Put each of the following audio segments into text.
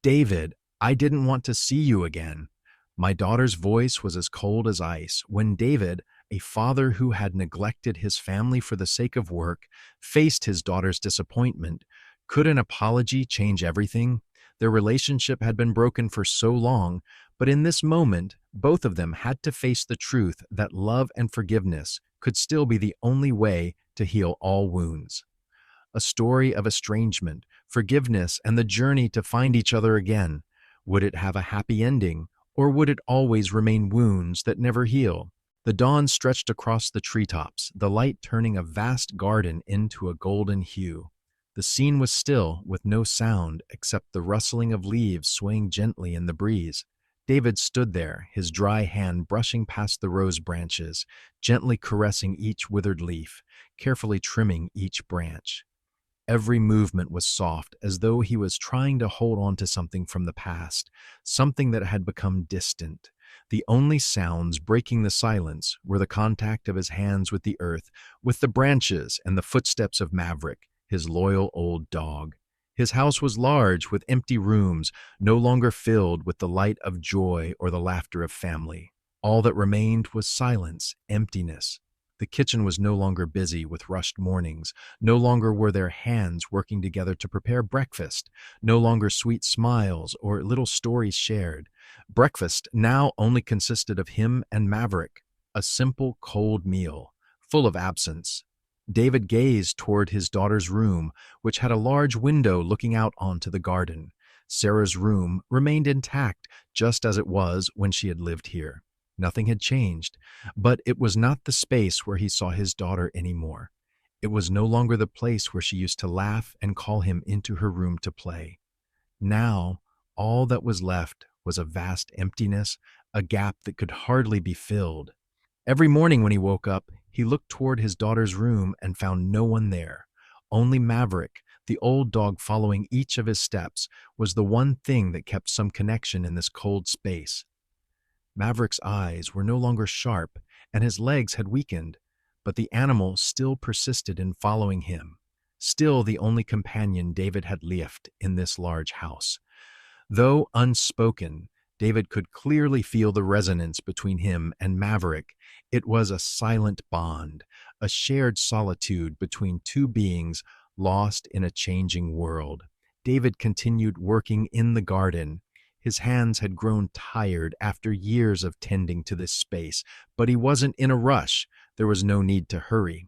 David, I didn't want to see you again. My daughter's voice was as cold as ice when David, a father who had neglected his family for the sake of work, faced his daughter's disappointment. Could an apology change everything? Their relationship had been broken for so long, but in this moment, both of them had to face the truth that love and forgiveness could still be the only way to heal all wounds. A story of estrangement, forgiveness, and the journey to find each other again. Would it have a happy ending, or would it always remain wounds that never heal? The dawn stretched across the treetops, the light turning a vast garden into a golden hue. The scene was still, with no sound except the rustling of leaves swaying gently in the breeze. David stood there, his dry hand brushing past the rose branches, gently caressing each withered leaf, carefully trimming each branch. Every movement was soft, as though he was trying to hold on to something from the past, something that had become distant. The only sounds breaking the silence were the contact of his hands with the earth, with the branches, and the footsteps of Maverick, his loyal old dog. His house was large, with empty rooms, no longer filled with the light of joy or the laughter of family. All that remained was silence, emptiness. The kitchen was no longer busy with rushed mornings. No longer were there hands working together to prepare breakfast. No longer sweet smiles or little stories shared. Breakfast now only consisted of him and Maverick, a simple, cold meal, full of absence. David gazed toward his daughter's room, which had a large window looking out onto the garden. Sarah's room remained intact, just as it was when she had lived here. Nothing had changed, but it was not the space where he saw his daughter anymore. It was no longer the place where she used to laugh and call him into her room to play. Now, all that was left was a vast emptiness, a gap that could hardly be filled. Every morning when he woke up, he looked toward his daughter's room and found no one there. Only Maverick, the old dog following each of his steps, was the one thing that kept some connection in this cold space. Maverick's eyes were no longer sharp, and his legs had weakened, but the animal still persisted in following him, still the only companion David had left in this large house. Though unspoken, David could clearly feel the resonance between him and Maverick. It was a silent bond, a shared solitude between two beings lost in a changing world. David continued working in the garden. His hands had grown tired after years of tending to this space, but he wasn't in a rush. There was no need to hurry.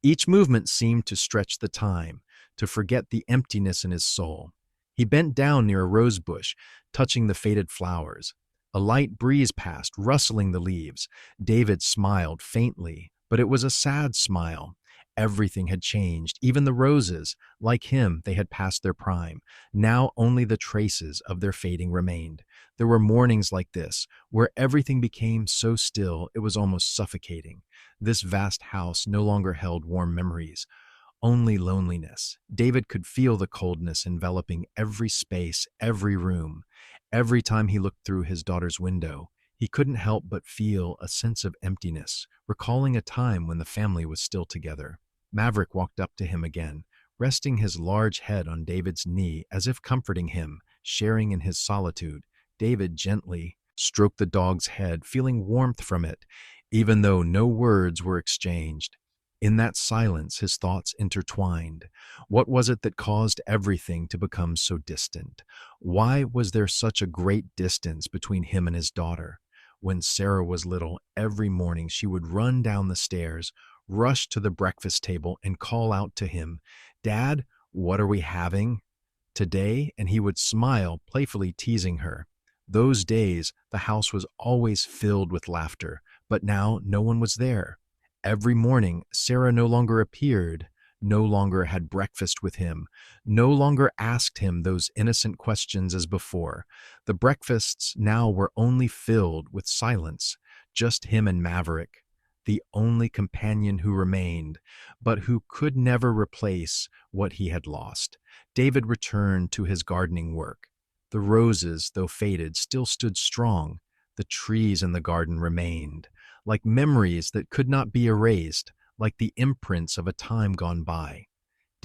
Each movement seemed to stretch the time, to forget the emptiness in his soul. He bent down near a rose bush, touching the faded flowers. A light breeze passed, rustling the leaves. David smiled faintly, but it was a sad smile. Everything had changed, even the roses. Like him, they had passed their prime. Now only the traces of their fading remained. There were mornings like this, where everything became so still it was almost suffocating. This vast house no longer held warm memories, only loneliness. David could feel the coldness enveloping every space, every room. Every time he looked through his daughter's window, he couldn't help but feel a sense of emptiness, recalling a time when the family was still together. Maverick walked up to him again, resting his large head on David's knee as if comforting him, sharing in his solitude. David gently stroked the dog's head, feeling warmth from it, even though no words were exchanged. In that silence, his thoughts intertwined. What was it that caused everything to become so distant? Why was there such a great distance between him and his daughter? When Sarah was little, every morning she would run down the stairs, rush to the breakfast table, and call out to him, "Dad, what are we having today?" And he would smile, playfully teasing her. Those days, the house was always filled with laughter, but now no one was there. Every morning, Sarah no longer appeared, no longer had breakfast with him, no longer asked him those innocent questions as before. The breakfasts now were only filled with silence, just him and Maverick, the only companion who remained, but who could never replace what he had lost. David returned to his gardening work. The roses, though faded, still stood strong. The trees in the garden remained, like memories that could not be erased, like the imprints of a time gone by.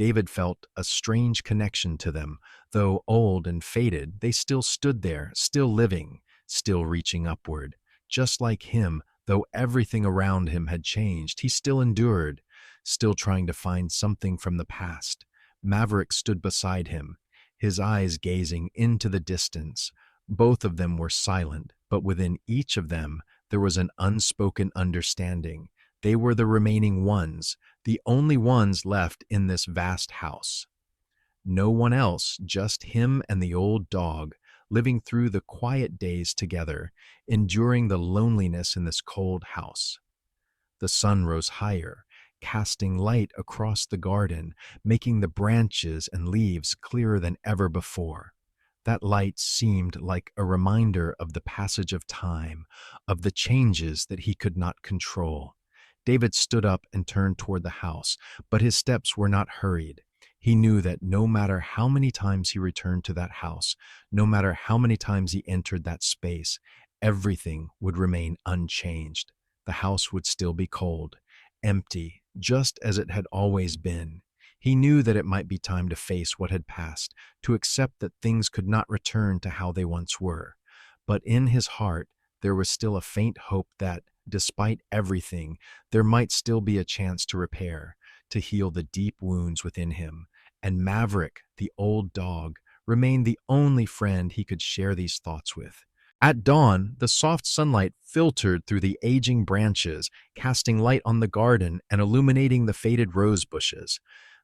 David felt a strange connection to them. Though old and faded, they still stood there, still living, still reaching upward. Just like him, though everything around him had changed, he still endured, still trying to find something from the past. Maverick stood beside him, his eyes gazing into the distance. Both of them were silent, but within each of them there was an unspoken understanding. They were the remaining ones, the only ones left in this vast house. No one else, just him and the old dog, living through the quiet days together, enduring the loneliness in this cold house. The sun rose higher, casting light across the garden, making the branches and leaves clearer than ever before. That light seemed like a reminder of the passage of time, of the changes that he could not control. David stood up and turned toward the house, but his steps were not hurried. He knew that no matter how many times he returned to that house, no matter how many times he entered that space, everything would remain unchanged. The house would still be cold, empty, just as it had always been. He knew that it might be time to face what had passed, to accept that things could not return to how they once were. But in his heart, there was still a faint hope that, despite everything, there might still be a chance to repair, to heal the deep wounds within him. And Maverick, the old dog, remained the only friend he could share these thoughts with. At dawn, the soft sunlight filtered through the aging branches, casting light on the garden and illuminating the faded rose bushes.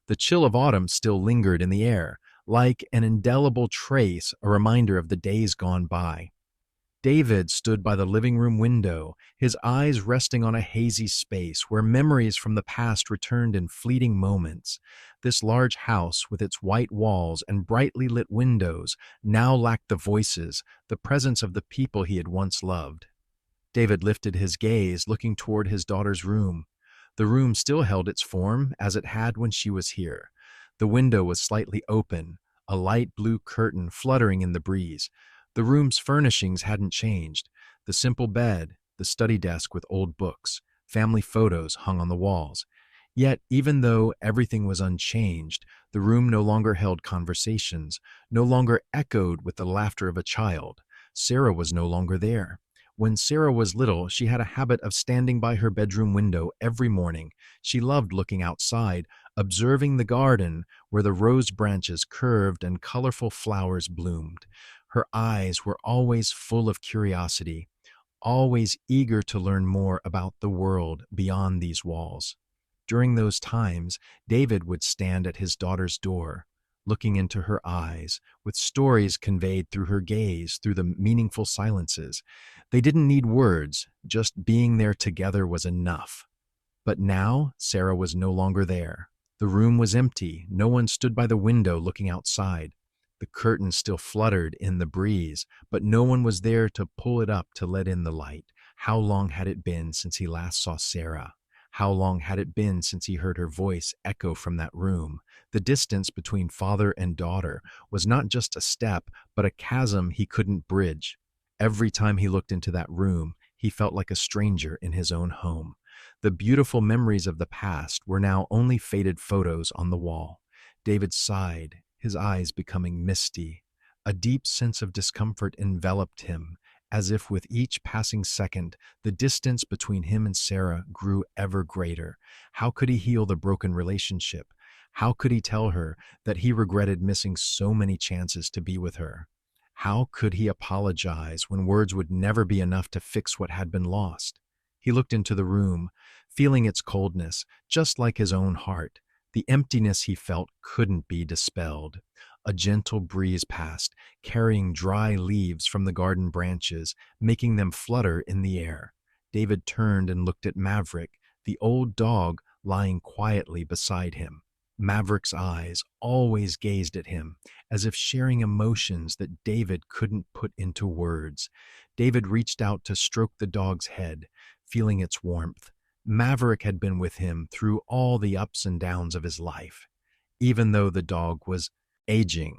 The chill of autumn still lingered in the air, like an indelible trace, a reminder of the days gone by. David stood by the living room window, his eyes resting on a hazy space where memories from the past returned in fleeting moments. This large house, with its white walls and brightly lit windows, now lacked the voices, the presence of the people he had once loved. David lifted his gaze, looking toward his daughter's room. The room still held its form as it had when she was here. The window was slightly open, a light blue curtain fluttering in the breeze. The room's furnishings hadn't changed. The simple bed, the study desk with old books, family photos hung on the walls. Yet, even though everything was unchanged, the room no longer held conversations, no longer echoed with the laughter of a child. Sarah was no longer there. When Sarah was little, she had a habit of standing by her bedroom window every morning. She loved looking outside, observing the garden where the rose branches curved and colorful flowers bloomed. Her eyes were always full of curiosity, always eager to learn more about the world beyond these walls. During those times, David would stand at his daughter's door, looking into her eyes, with stories conveyed through her gaze, through the meaningful silences. They didn't need words, just being there together was enough. But now, Sarah was no longer there. The room was empty. No one stood by the window looking outside. The curtain still fluttered in the breeze, but no one was there to pull it up to let in the light. How long had it been since he last saw Sarah? How long had it been since he heard her voice echo from that room? The distance between father and daughter was not just a step, but a chasm he couldn't bridge. Every time he looked into that room, he felt like a stranger in his own home. The beautiful memories of the past were now only faded photos on the wall. David sighed, his eyes becoming misty. A deep sense of discomfort enveloped him, as if with each passing second, the distance between him and Sarah grew ever greater. How could he heal the broken relationship? How could he tell her that he regretted missing so many chances to be with her? How could he apologize when words would never be enough to fix what had been lost? He looked into the room, feeling its coldness, just like his own heart. The emptiness he felt couldn't be dispelled. A gentle breeze passed, carrying dry leaves from the garden branches, making them flutter in the air. David turned and looked at Maverick, the old dog lying quietly beside him. Maverick's eyes always gazed at him, as if sharing emotions that David couldn't put into words. David reached out to stroke the dog's head, feeling its warmth. Maverick had been with him through all the ups and downs of his life. Even though the dog was aging,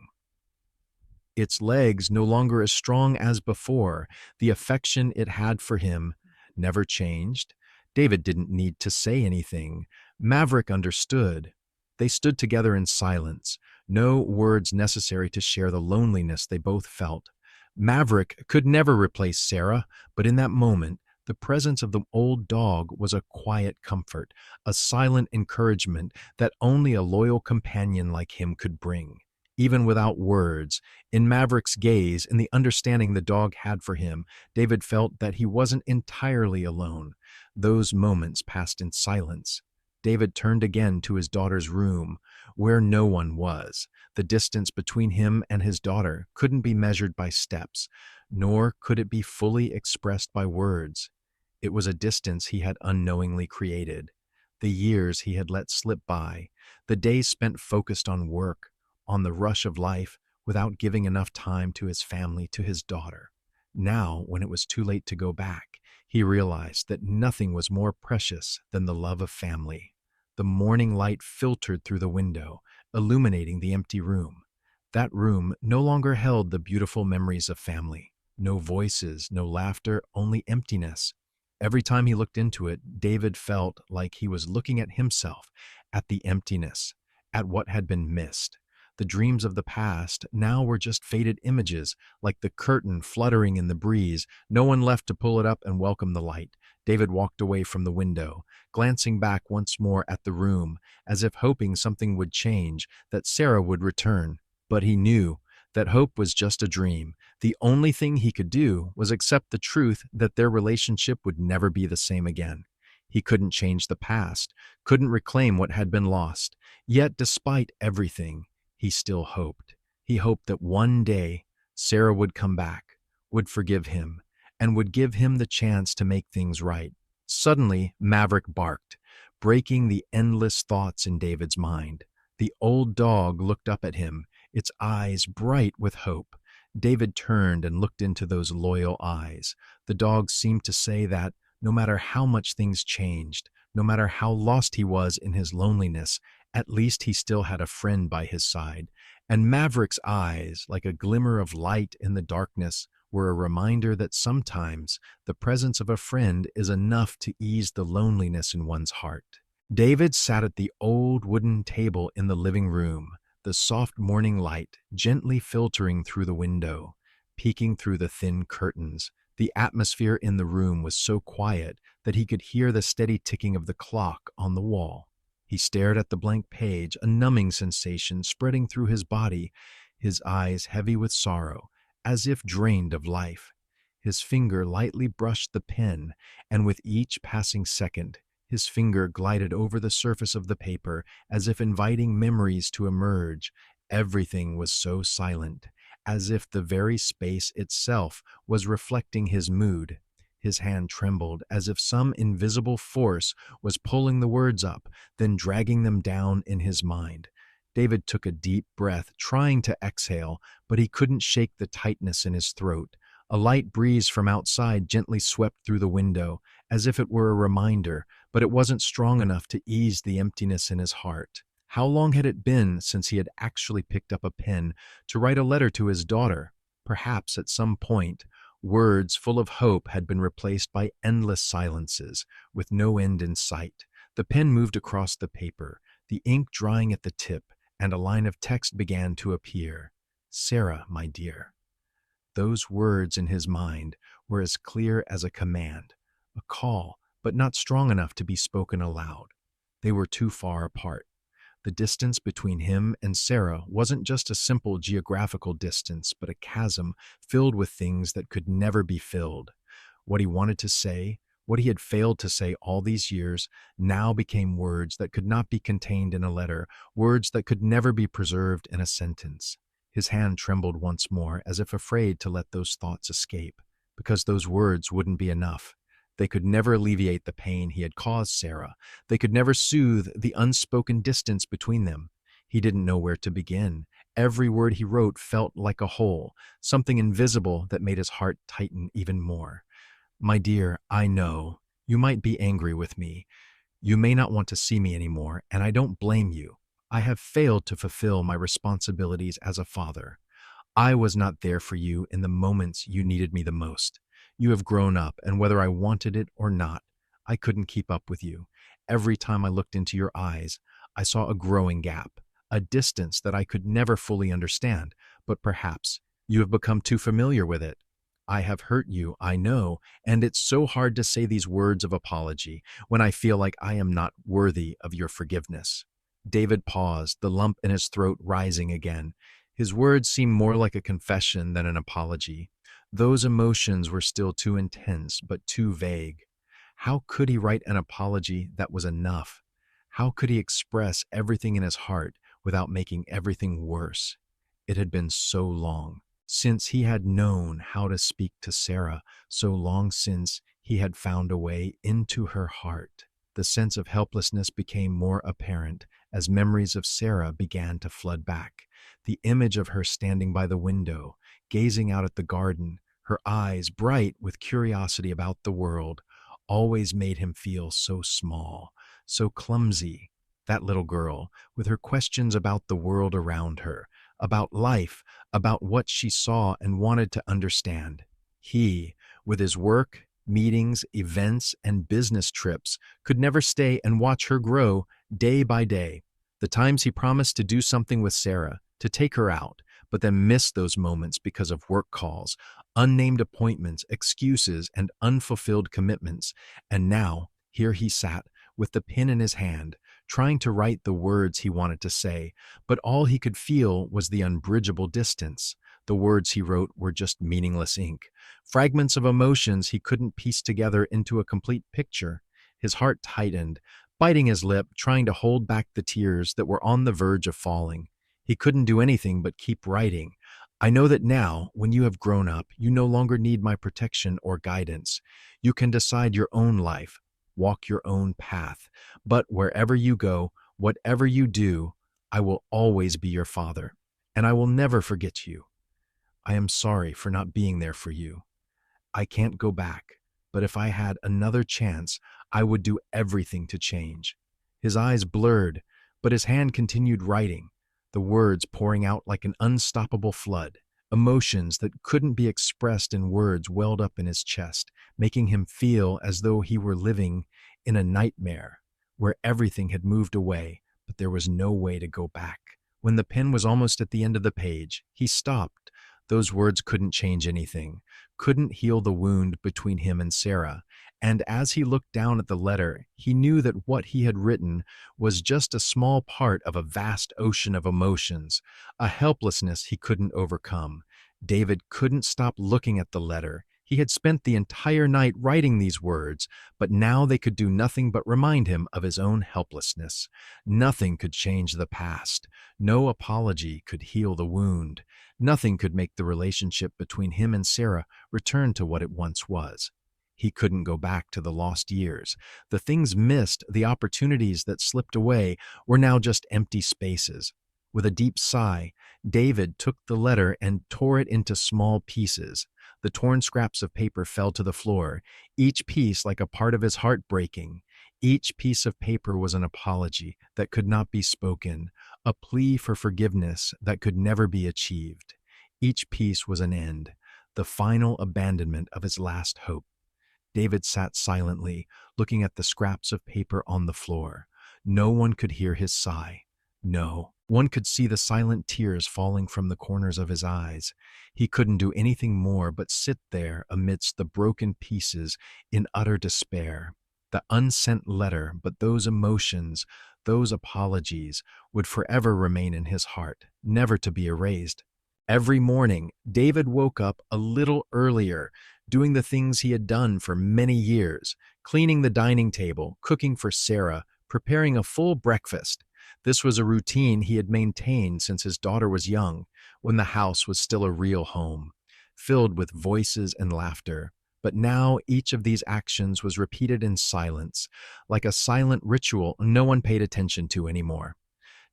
its legs no longer as strong as before, the affection it had for him never changed. David didn't need to say anything. Maverick understood. They stood together in silence, no words necessary to share the loneliness they both felt. Maverick could never replace Sarah, but in that moment, the presence of the old dog was a quiet comfort, a silent encouragement that only a loyal companion like him could bring. Even without words, in Maverick's gaze and the understanding the dog had for him, David felt that he wasn't entirely alone. Those moments passed in silence. David turned again to his daughter's room, where no one was. The distance between him and his daughter couldn't be measured by steps, nor could it be fully expressed by words. It was a distance he had unknowingly created. The years he had let slip by, the days spent focused on work, on the rush of life, without giving enough time to his family, to his daughter. Now, when it was too late to go back, he realized that nothing was more precious than the love of family. The morning light filtered through the window, illuminating the empty room. That room no longer held the beautiful memories of family. No voices, no laughter, only emptiness. Every time he looked into it, David felt like he was looking at himself, at the emptiness, at what had been missed. The dreams of the past now were just faded images, like the curtain fluttering in the breeze, no one left to pull it up and welcome the light. David walked away from the window, glancing back once more at the room, as if hoping something would change, that Sarah would return. But he knew that hope was just a dream. The only thing he could do was accept the truth that their relationship would never be the same again. He couldn't change the past, couldn't reclaim what had been lost. Yet, despite everything, he still hoped. He hoped that one day Sarah would come back, would forgive him, and would give him the chance to make things right. Suddenly, Maverick barked, breaking the endless thoughts in David's mind. The old dog looked up at him, its eyes bright with hope. David turned and looked into those loyal eyes. The dog seemed to say that no matter how much things changed, no matter how lost he was in his loneliness, at least he still had a friend by his side. And Maverick's eyes, like a glimmer of light in the darkness, were a reminder that sometimes the presence of a friend is enough to ease the loneliness in one's heart. David sat at the old wooden table in the living room, the soft morning light gently filtering through the window, peeking through the thin curtains. The atmosphere in the room was so quiet that he could hear the steady ticking of the clock on the wall. He stared at the blank page, a numbing sensation spreading through his body, his eyes heavy with sorrow, as if drained of life. His finger lightly brushed the pen, and with each passing second, his finger glided over the surface of the paper as if inviting memories to emerge. Everything was so silent, as if the very space itself was reflecting his mood. His hand trembled as if some invisible force was pulling the words up, then dragging them down in his mind. David took a deep breath, trying to exhale, but he couldn't shake the tightness in his throat. A light breeze from outside gently swept through the window, as if it were a reminder, but it wasn't strong enough to ease the emptiness in his heart. How long had it been since he had actually picked up a pen to write a letter to his daughter? Perhaps at some point, words full of hope had been replaced by endless silences, with no end in sight. The pen moved across the paper, the ink drying at the tip, and a line of text began to appear. "Sarah, my dear." Those words in his mind were as clear as a command, a call, but not strong enough to be spoken aloud. They were too far apart. The distance between him and Sarah wasn't just a simple geographical distance, but a chasm filled with things that could never be filled. What he wanted to say, what he had failed to say all these years, now became words that could not be contained in a letter, words that could never be preserved in a sentence. His hand trembled once more, as if afraid to let those thoughts escape, because those words wouldn't be enough. They could never alleviate the pain he had caused Sarah. They could never soothe the unspoken distance between them. He didn't know where to begin. Every word he wrote felt like a hole, something invisible that made his heart tighten even more. "My dear, I know. You might be angry with me. You may not want to see me anymore, and I don't blame you. I have failed to fulfill my responsibilities as a father. I was not there for you in the moments you needed me the most. You have grown up, and whether I wanted it or not, I couldn't keep up with you. Every time I looked into your eyes, I saw a growing gap, a distance that I could never fully understand, but perhaps you have become too familiar with it. I have hurt you, I know, and it's so hard to say these words of apology when I feel like I am not worthy of your forgiveness. David paused, the lump in his throat rising again. His words seemed more like a confession than an apology. Those emotions were still too intense, but too vague. How could he write an apology that was enough? How could he express everything in his heart without making everything worse? It had been so long since he had known how to speak to Sarah, so long since he had found a way into her heart. The sense of helplessness became more apparent as memories of Sarah began to flood back. The image of her standing by the window, gazing out at the garden, her eyes bright with curiosity about the world, always made him feel so small, so clumsy. That little girl, with her questions about the world around her, about life, about what she saw and wanted to understand. He, with his work, meetings, events, and business trips, could never stay and watch her grow day by day. The times he promised to do something with Sarah, to take her out, but then missed those moments because of work calls, unnamed appointments, excuses, and unfulfilled commitments. And now, here he sat, with the pen in his hand, trying to write the words he wanted to say, but all he could feel was the unbridgeable distance. The words he wrote were just meaningless ink, fragments of emotions he couldn't piece together into a complete picture. His heart tightened, biting his lip, trying to hold back the tears that were on the verge of falling. He couldn't do anything but keep writing. I know that now, when you have grown up, you no longer need my protection or guidance. You can decide your own life, walk your own path. But wherever you go, whatever you do, I will always be your father, and I will never forget you. I am sorry for not being there for you. I can't go back, but if I had another chance, I would do everything to change. His eyes blurred, but his hand continued writing, the words pouring out like an unstoppable flood. Emotions that couldn't be expressed in words welled up in his chest, making him feel as though he were living in a nightmare where everything had moved away, but there was no way to go back. When the pen was almost at the end of the page, he stopped. Those words couldn't change anything, couldn't heal the wound between him and Sarah. And as he looked down at the letter, he knew that what he had written was just a small part of a vast ocean of emotions, a helplessness he couldn't overcome. David couldn't stop looking at the letter. He had spent the entire night writing these words, but now they could do nothing but remind him of his own helplessness. Nothing could change the past. No apology could heal the wound. Nothing could make the relationship between him and Sarah return to what it once was. He couldn't go back to the lost years. The things missed, the opportunities that slipped away, were now just empty spaces. With a deep sigh, David took the letter and tore it into small pieces. The torn scraps of paper fell to the floor, each piece like a part of his heart breaking. Each piece of paper was an apology that could not be spoken, a plea for forgiveness that could never be achieved. Each piece was an end, the final abandonment of his last hope. David sat silently, looking at the scraps of paper on the floor. No one could hear his sigh. No, one could see the silent tears falling from the corners of his eyes. He couldn't do anything more but sit there amidst the broken pieces in utter despair. The unsent letter, but those emotions, those apologies, would forever remain in his heart, never to be erased. Every morning, David woke up a little earlier, doing the things he had done for many years, cleaning the dining table, cooking for Sarah, preparing a full breakfast. This was a routine he had maintained since his daughter was young, when the house was still a real home, filled with voices and laughter. But now each of these actions was repeated in silence, like a silent ritual no one paid attention to anymore.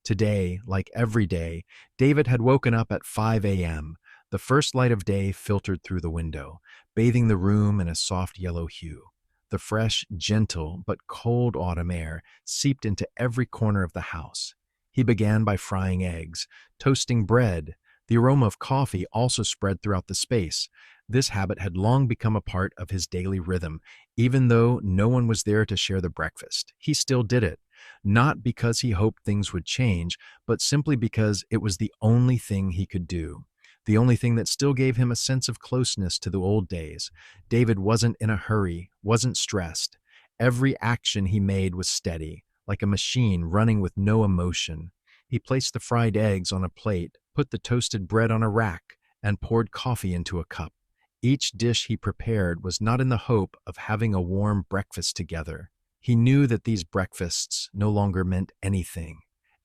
Today, like every day, David had woken up at 5 a.m. The first light of day filtered through the window, bathing the room in a soft yellow hue. The fresh, gentle, but cold autumn air seeped into every corner of the house. He began by frying eggs, toasting bread. The aroma of coffee also spread throughout the space. This habit had long become a part of his daily rhythm. Even though no one was there to share the breakfast, he still did it. not because he hoped things would change, but simply because it was the only thing he could do. The only thing that still gave him a sense of closeness to the old days. David wasn't in a hurry, wasn't stressed. Every action he made was steady, like a machine running with no emotion. He placed the fried eggs on a plate, put the toasted bread on a rack, and poured coffee into a cup. Each dish he prepared was not in the hope of having a warm breakfast together. He knew that these breakfasts no longer meant anything.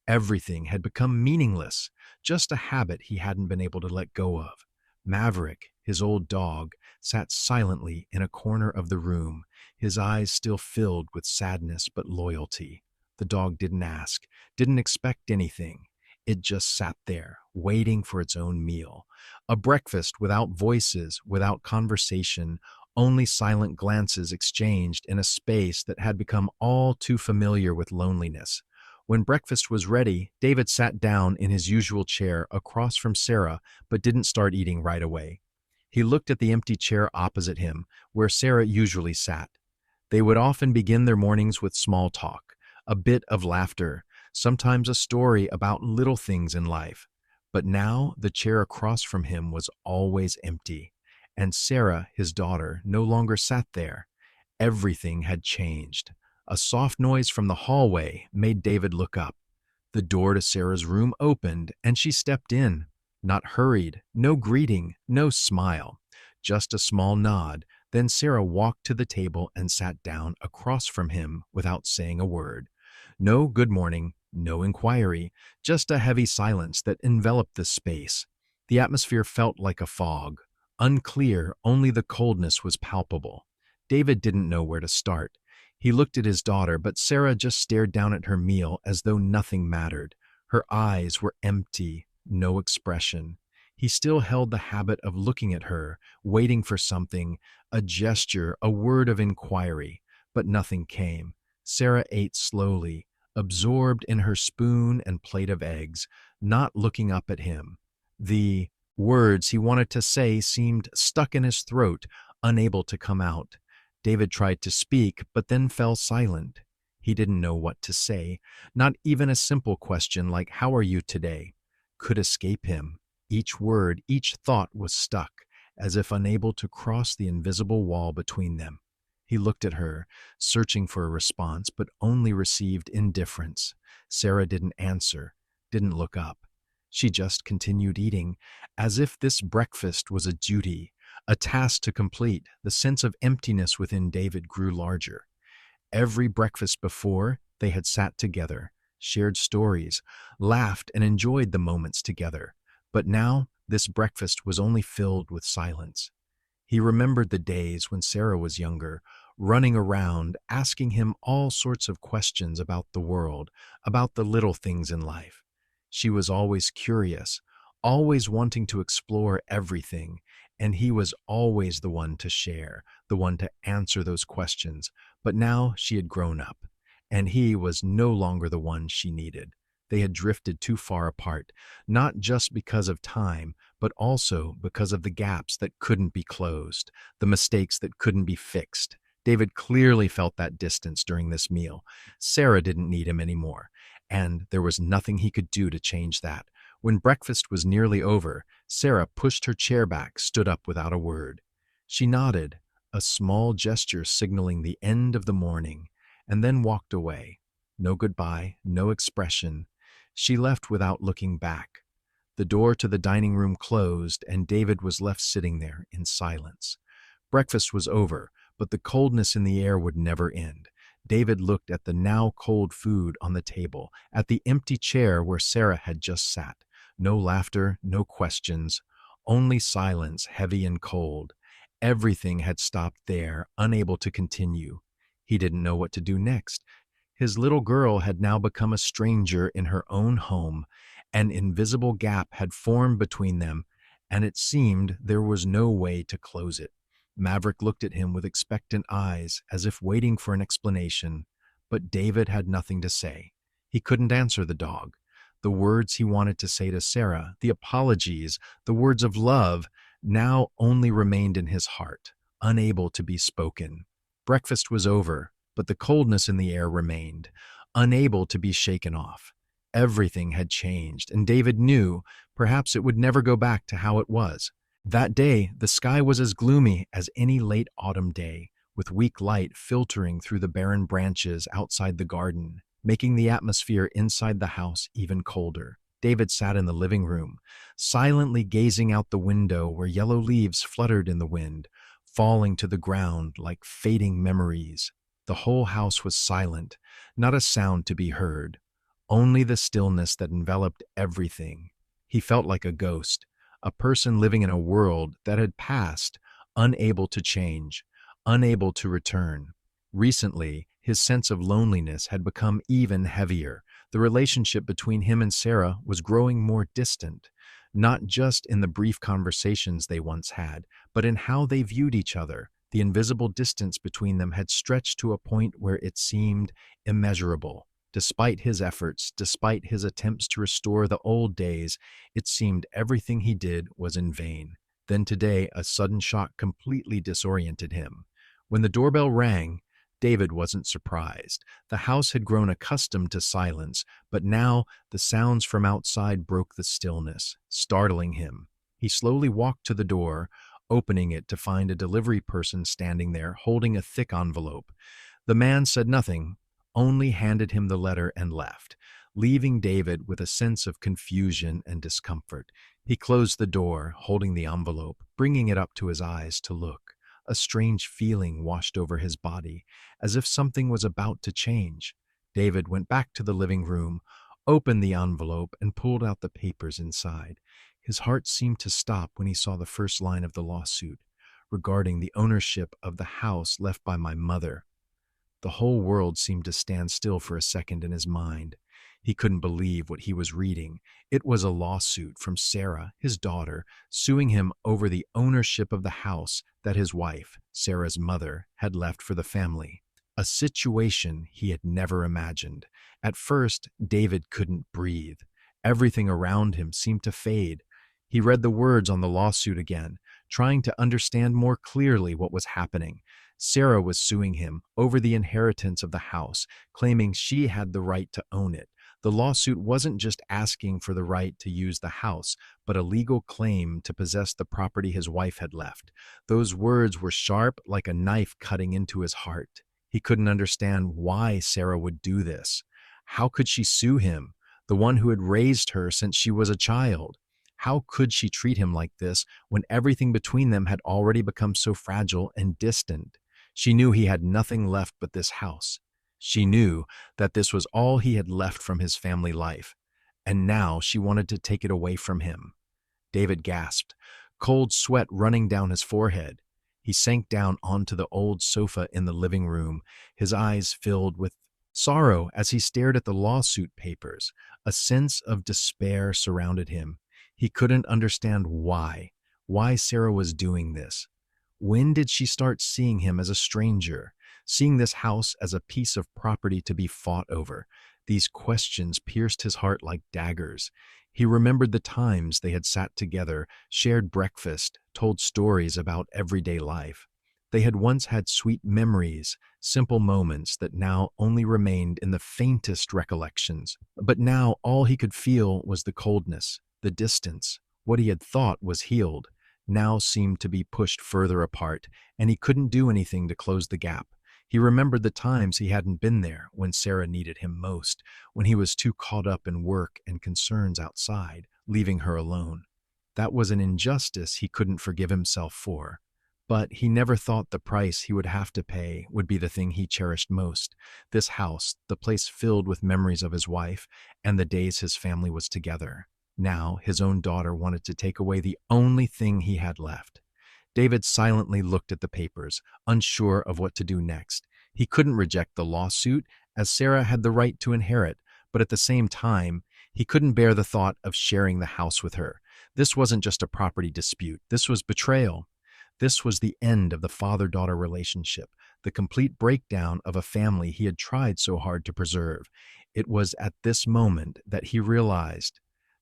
Everything had become meaningless, just a habit he hadn't been able to let go of. Maverick, his old dog, sat silently in a corner of the room, his eyes still filled with sadness but loyalty. The dog didn't ask, didn't expect anything. It just sat there, waiting for its own meal. A breakfast without voices, without conversation, only silent glances exchanged in a space that had become all too familiar with loneliness. When breakfast was ready, David sat down in his usual chair across from Sarah, but didn't start eating right away. He looked at the empty chair opposite him, where Sarah usually sat. They would often begin their mornings with small talk, a bit of laughter, sometimes a story about little things in life. But now the chair across from him was always empty, and Sarah, his daughter, no longer sat there. Everything had changed. A soft noise from the hallway made David look up. The door to Sarah's room opened, and she stepped in. Not hurried, no greeting, no smile, just a small nod. Then Sarah walked to the table and sat down across from him without saying a word. No good morning, no inquiry, just a heavy silence that enveloped the space. The atmosphere felt like a fog. Unclear, only the coldness was palpable. David didn't know where to start. He looked at his daughter, but Sarah just stared down at her meal as though nothing mattered. Her eyes were empty, no expression. He still held the habit of looking at her, waiting for something, a gesture, a word of inquiry, but nothing came. Sarah ate slowly, absorbed in her spoon and plate of eggs, not looking up at him. The words he wanted to say seemed stuck in his throat, unable to come out. David tried to speak, but then fell silent. He didn't know what to say. Not even a simple question like, "How are you today?" could escape him. Each word, each thought was stuck, as if unable to cross the invisible wall between them. He looked at her, searching for a response, but only received indifference. Sarah didn't answer, didn't look up. She just continued eating, as if this breakfast was a duty, a task to complete. The sense of emptiness within David grew larger. Every breakfast before, they had sat together, shared stories, laughed, and enjoyed the moments together. But now, this breakfast was only filled with silence. He remembered the days when Sarah was younger, running around, asking him all sorts of questions about the world, about the little things in life. She was always curious, always wanting to explore everything, and he was always the one to share, the one to answer those questions. But now she had grown up, and he was no longer the one she needed. They had drifted too far apart, not just because of time, but also because of the gaps that couldn't be closed, the mistakes that couldn't be fixed. David clearly felt that distance during this meal. Sarah didn't need him anymore, and there was nothing he could do to change that. When breakfast was nearly over, Sarah pushed her chair back, stood up without a word. She nodded, a small gesture signaling the end of the morning, and then walked away. No goodbye, no expression. She left without looking back. The door to the dining room closed, and David was left sitting there in silence. Breakfast was over, but the coldness in the air would never end. David looked at the now cold food on the table, at the empty chair where Sarah had just sat. No laughter, no questions, only silence, heavy and cold. Everything had stopped there, unable to continue. He didn't know what to do next. His little girl had now become a stranger in her own home. An invisible gap had formed between them, and it seemed there was no way to close it. Maverick looked at him with expectant eyes, as if waiting for an explanation. But David had nothing to say. He couldn't answer the dog. The words he wanted to say to Sarah, the apologies, the words of love, now only remained in his heart, unable to be spoken. Breakfast was over, but the coldness in the air remained. unable to be shaken off. Everything had changed, and David knew perhaps it would never go back to how it was. That day, the sky was as gloomy as any late autumn day, with weak light filtering through the barren branches outside the garden, making the atmosphere inside the house even colder. David sat in the living room, silently gazing out the window where yellow leaves fluttered in the wind, falling to the ground like fading memories. The whole house was silent, not a sound to be heard, only the stillness that enveloped everything. He felt like a ghost, a person living in a world that had passed, unable to change, unable to return. Recently, his sense of loneliness had become even heavier. The relationship between him and Sarah was growing more distant, not just in the brief conversations they once had, but in how they viewed each other. The invisible distance between them had stretched to a point where it seemed immeasurable. Despite his efforts, despite his attempts to restore the old days, it seemed everything he did was in vain. Then today, a sudden shock completely disoriented him. When the doorbell rang, David wasn't surprised. The house had grown accustomed to silence, but now the sounds from outside broke the stillness, startling him. He slowly walked to the door, opening it to find a delivery person standing there holding a thick envelope. The man said nothing, only handed him the letter and left, leaving David with a sense of confusion and discomfort. He closed the door, holding the envelope, bringing it up to his eyes to look. A strange feeling washed over his body, as if something was about to change. David went back to the living room, opened the envelope, and pulled out the papers inside. His heart seemed to stop when he saw the first line of the lawsuit, regarding the ownership of the house left by my mother. The whole world seemed to stand still for a second in his mind. He couldn't believe what he was reading. It was a lawsuit from Sarah, his daughter, suing him over the ownership of the house that his wife, Sarah's mother, had left for the family. A situation he had never imagined. At first, David couldn't breathe. Everything around him seemed to fade. He read the words on the lawsuit again, trying to understand more clearly what was happening. Sarah was suing him over the inheritance of the house, claiming she had the right to own it. The lawsuit wasn't just asking for the right to use the house, but a legal claim to possess the property his wife had left. Those words were sharp, like a knife cutting into his heart. He couldn't understand why Sarah would do this. How could she sue him, the one who had raised her since she was a child? How could she treat him like this when everything between them had already become so fragile and distant? She knew he had nothing left but this house. She knew that this was all he had left from his family life, and now she wanted to take it away from him. David gasped, cold sweat running down his forehead. He sank down onto the old sofa in the living room, his eyes filled with sorrow as he stared at the lawsuit papers. A sense of despair surrounded him. He couldn't understand why Sarah was doing this. When did she start seeing him as a stranger, seeing this house as a piece of property to be fought over? These questions pierced his heart like daggers. He remembered the times they had sat together, shared breakfast, told stories about everyday life. They had once had sweet memories, simple moments that now only remained in the faintest recollections. But now all he could feel was the coldness, the distance. What he had thought was healed now seemed to be pushed further apart, and he couldn't do anything to close the gap. He remembered the times he hadn't been there when Sarah needed him most, when he was too caught up in work and concerns outside, leaving her alone. That was an injustice he couldn't forgive himself for. But he never thought the price he would have to pay would be the thing he cherished most. This house, the place filled with memories of his wife and the days his family was together. Now, his own daughter wanted to take away the only thing he had left. David silently looked at the papers, unsure of what to do next. He couldn't reject the lawsuit, as Sarah had the right to inherit, but at the same time, he couldn't bear the thought of sharing the house with her. This wasn't just a property dispute. This was betrayal. This was the end of the father-daughter relationship, the complete breakdown of a family he had tried so hard to preserve. It was at this moment that he realized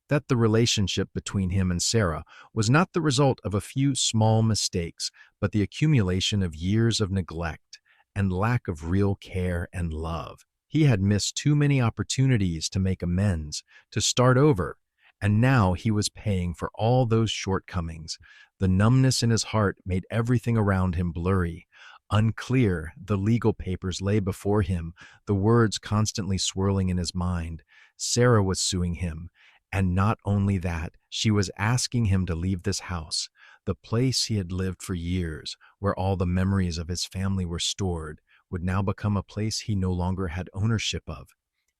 that the relationship between him and Sarah was not the result of a few small mistakes, but the accumulation of years of neglect and lack of real care and love. He had missed too many opportunities to make amends, to start over, and now he was paying for all those shortcomings. The numbness in his heart made everything around him blurry. Unclear, the legal papers lay before him, the words constantly swirling in his mind. Sarah was suing him, and not only that, she was asking him to leave this house, the place he had lived for years, where all the memories of his family were stored, would now become a place he no longer had ownership of.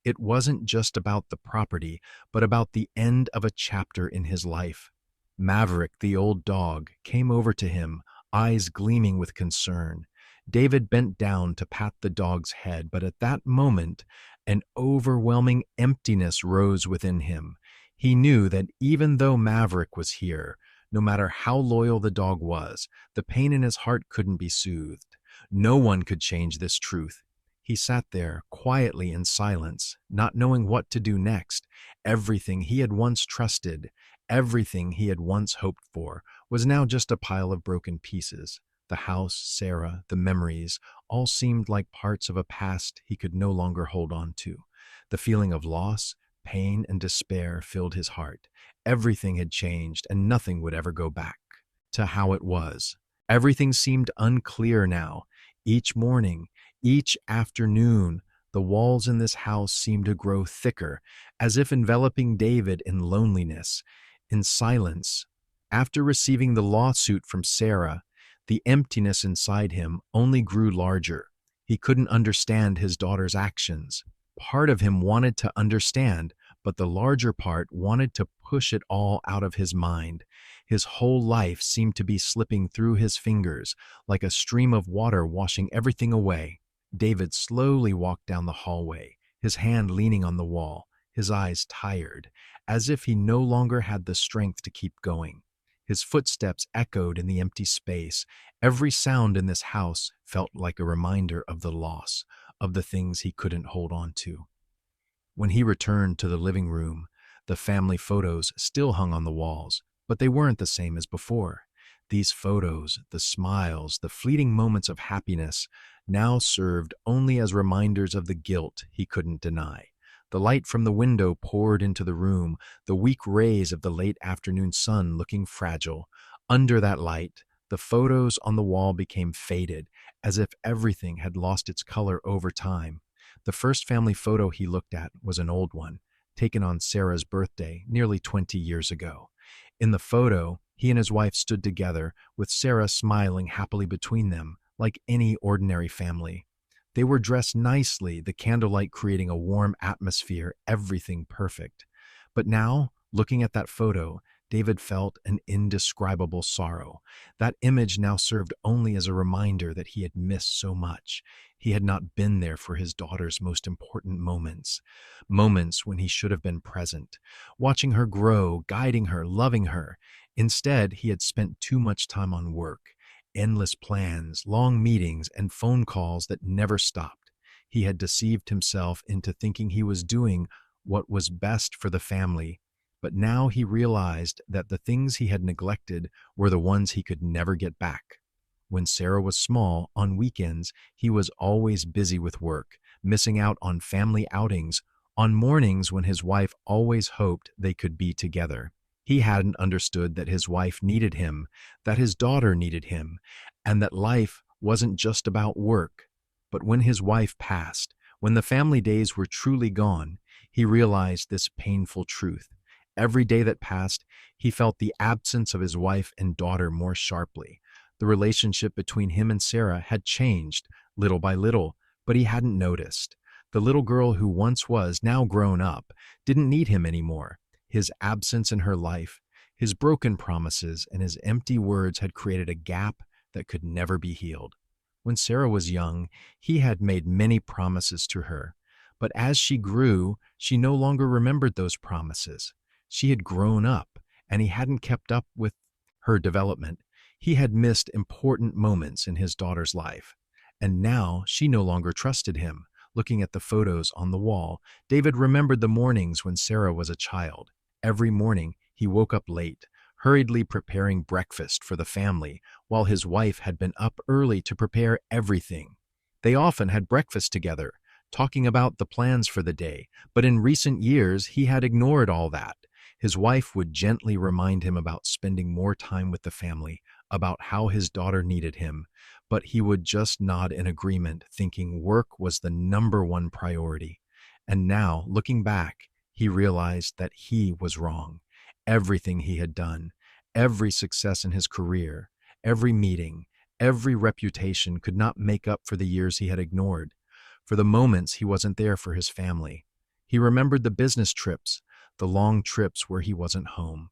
It wasn't just about the property, but about the end of a chapter in his life. Maverick, the old dog, came over to him, eyes gleaming with concern. David bent down to pat the dog's head, but at that moment, an overwhelming emptiness rose within him. He knew that even though Maverick was here, no matter how loyal the dog was, the pain in his heart couldn't be soothed. No one could change this truth. He sat there, quietly in silence, not knowing what to do next. Everything he had once trusted, everything he had once hoped for, was now just a pile of broken pieces. The house, Sarah, the memories, all seemed like parts of a past he could no longer hold on to. The feeling of loss, pain, and despair filled his heart. Everything had changed, and nothing would ever go back to how it was. Everything seemed unclear now. Each morning, each afternoon, the walls in this house seemed to grow thicker, as if enveloping David in loneliness, in silence. After receiving the lawsuit from Sarah, the emptiness inside him only grew larger. He couldn't understand his daughter's actions. Part of him wanted to understand, but the larger part wanted to push it all out of his mind. His whole life seemed to be slipping through his fingers, like a stream of water washing everything away. David slowly walked down the hallway, his hand leaning on the wall, his eyes tired, as if he no longer had the strength to keep going. His footsteps echoed in the empty space. Every sound in this house felt like a reminder of the loss, of the things he couldn't hold on to. When he returned to the living room, the family photos still hung on the walls, but they weren't the same as before. These photos, the smiles, the fleeting moments of happiness, now served only as reminders of the guilt he couldn't deny. The light from the window poured into the room, the weak rays of the late afternoon sun looking fragile. Under that light, the photos on the wall became faded, as if everything had lost its color over time. The first family photo he looked at was an old one, taken on Sarah's birthday nearly 20 years ago. In the photo, he and his wife stood together, with Sarah smiling happily between them, like any ordinary family. They were dressed nicely, the candlelight creating a warm atmosphere, everything perfect. But now, looking at that photo, David felt an indescribable sorrow. That image now served only as a reminder that he had missed so much. He had not been there for his daughter's most important moments, moments when he should have been present, watching her grow, guiding her, loving her. Instead, he had spent too much time on work. Endless plans, long meetings, and phone calls that never stopped. He had deceived himself into thinking he was doing what was best for the family, but now he realized that the things he had neglected were the ones he could never get back. When Sarah was small, on weekends, he was always busy with work, missing out on family outings, on mornings when his wife always hoped they could be together. He hadn't understood that his wife needed him, that his daughter needed him, and that life wasn't just about work. But when his wife passed, when the family days were truly gone, he realized this painful truth. Every day that passed, he felt the absence of his wife and daughter more sharply. The relationship between him and Sarah had changed, little by little, but he hadn't noticed. The little girl who once was, now grown up, didn't need him anymore. His absence in her life, his broken promises, and his empty words had created a gap that could never be healed. When Sarah was young, he had made many promises to her, but as she grew, she no longer remembered those promises. She had grown up, and he hadn't kept up with her development. He had missed important moments in his daughter's life, and now she no longer trusted him. Looking at the photos on the wall, David remembered the mornings when Sarah was a child. Every morning, he woke up late, hurriedly preparing breakfast for the family, while his wife had been up early to prepare everything. They often had breakfast together, talking about the plans for the day. But in recent years, he had ignored all that. His wife would gently remind him about spending more time with the family, about how his daughter needed him, but he would just nod in agreement, thinking work was the number one priority. And now, looking back, he realized that he was wrong. Everything he had done, every success in his career, every meeting, every reputation could not make up for the years he had ignored, for the moments he wasn't there for his family. He remembered the business trips, the long trips where he wasn't home.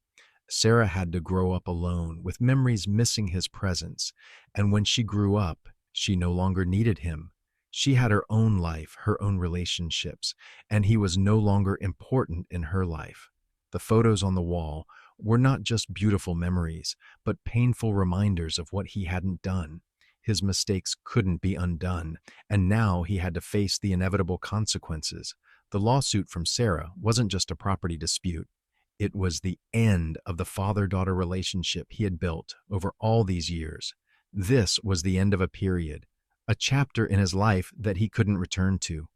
Sarah had to grow up alone, with memories missing his presence, and when she grew up, she no longer needed him. She had her own life, her own relationships, and he was no longer important in her life. The photos on the wall were not just beautiful memories, but painful reminders of what he hadn't done. His mistakes couldn't be undone, and now he had to face the inevitable consequences. The lawsuit from Sarah wasn't just a property dispute. It was the end of the father-daughter relationship he had built over all these years. This was the end of a period, a chapter in his life that he couldn't return to.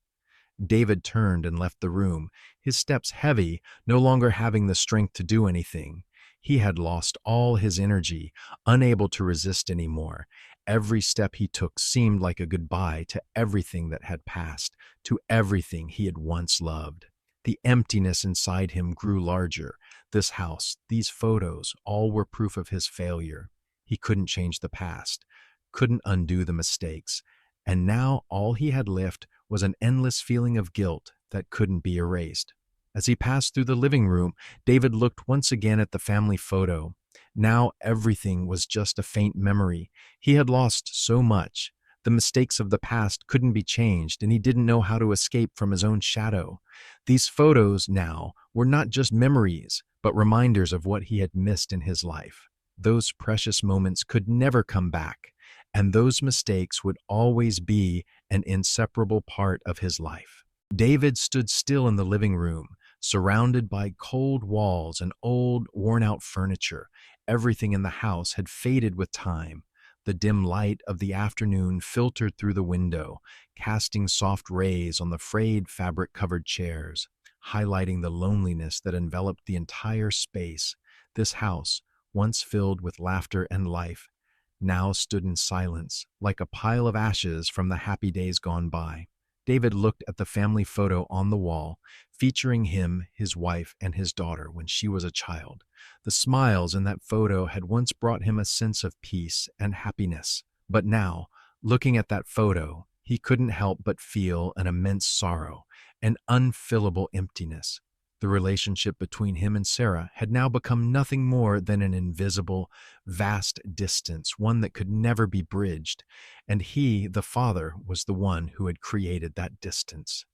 David turned and left the room, his steps heavy, no longer having the strength to do anything. He had lost all his energy, unable to resist anymore. Every step he took seemed like a goodbye to everything that had passed, to everything he had once loved. The emptiness inside him grew larger. This house, these photos, all were proof of his failure. He couldn't change the past, couldn't undo the mistakes, and now all he had left was an endless feeling of guilt that couldn't be erased. As he passed through the living room, David looked once again at the family photo. Now everything was just a faint memory. He had lost so much. The mistakes of the past couldn't be changed, and he didn't know how to escape from his own shadow. These photos now were not just memories, but reminders of what he had missed in his life. Those precious moments could never come back, and those mistakes would always be an inseparable part of his life. David stood still in the living room, surrounded by cold walls and old, worn-out furniture. Everything in the house had faded with time. The dim light of the afternoon filtered through the window, casting soft rays on the frayed fabric-covered chairs, highlighting the loneliness that enveloped the entire space. This house, once filled with laughter and life, now stood in silence, like a pile of ashes from the happy days gone by. David looked at the family photo on the wall, featuring him, his wife, and his daughter when she was a child. The smiles in that photo had once brought him a sense of peace and happiness. But now, looking at that photo, he couldn't help but feel an immense sorrow, an unfillable emptiness. The relationship between him and Sarah had now become nothing more than an invisible, vast distance, one that could never be bridged, and he, the father, was the one who had created that distance.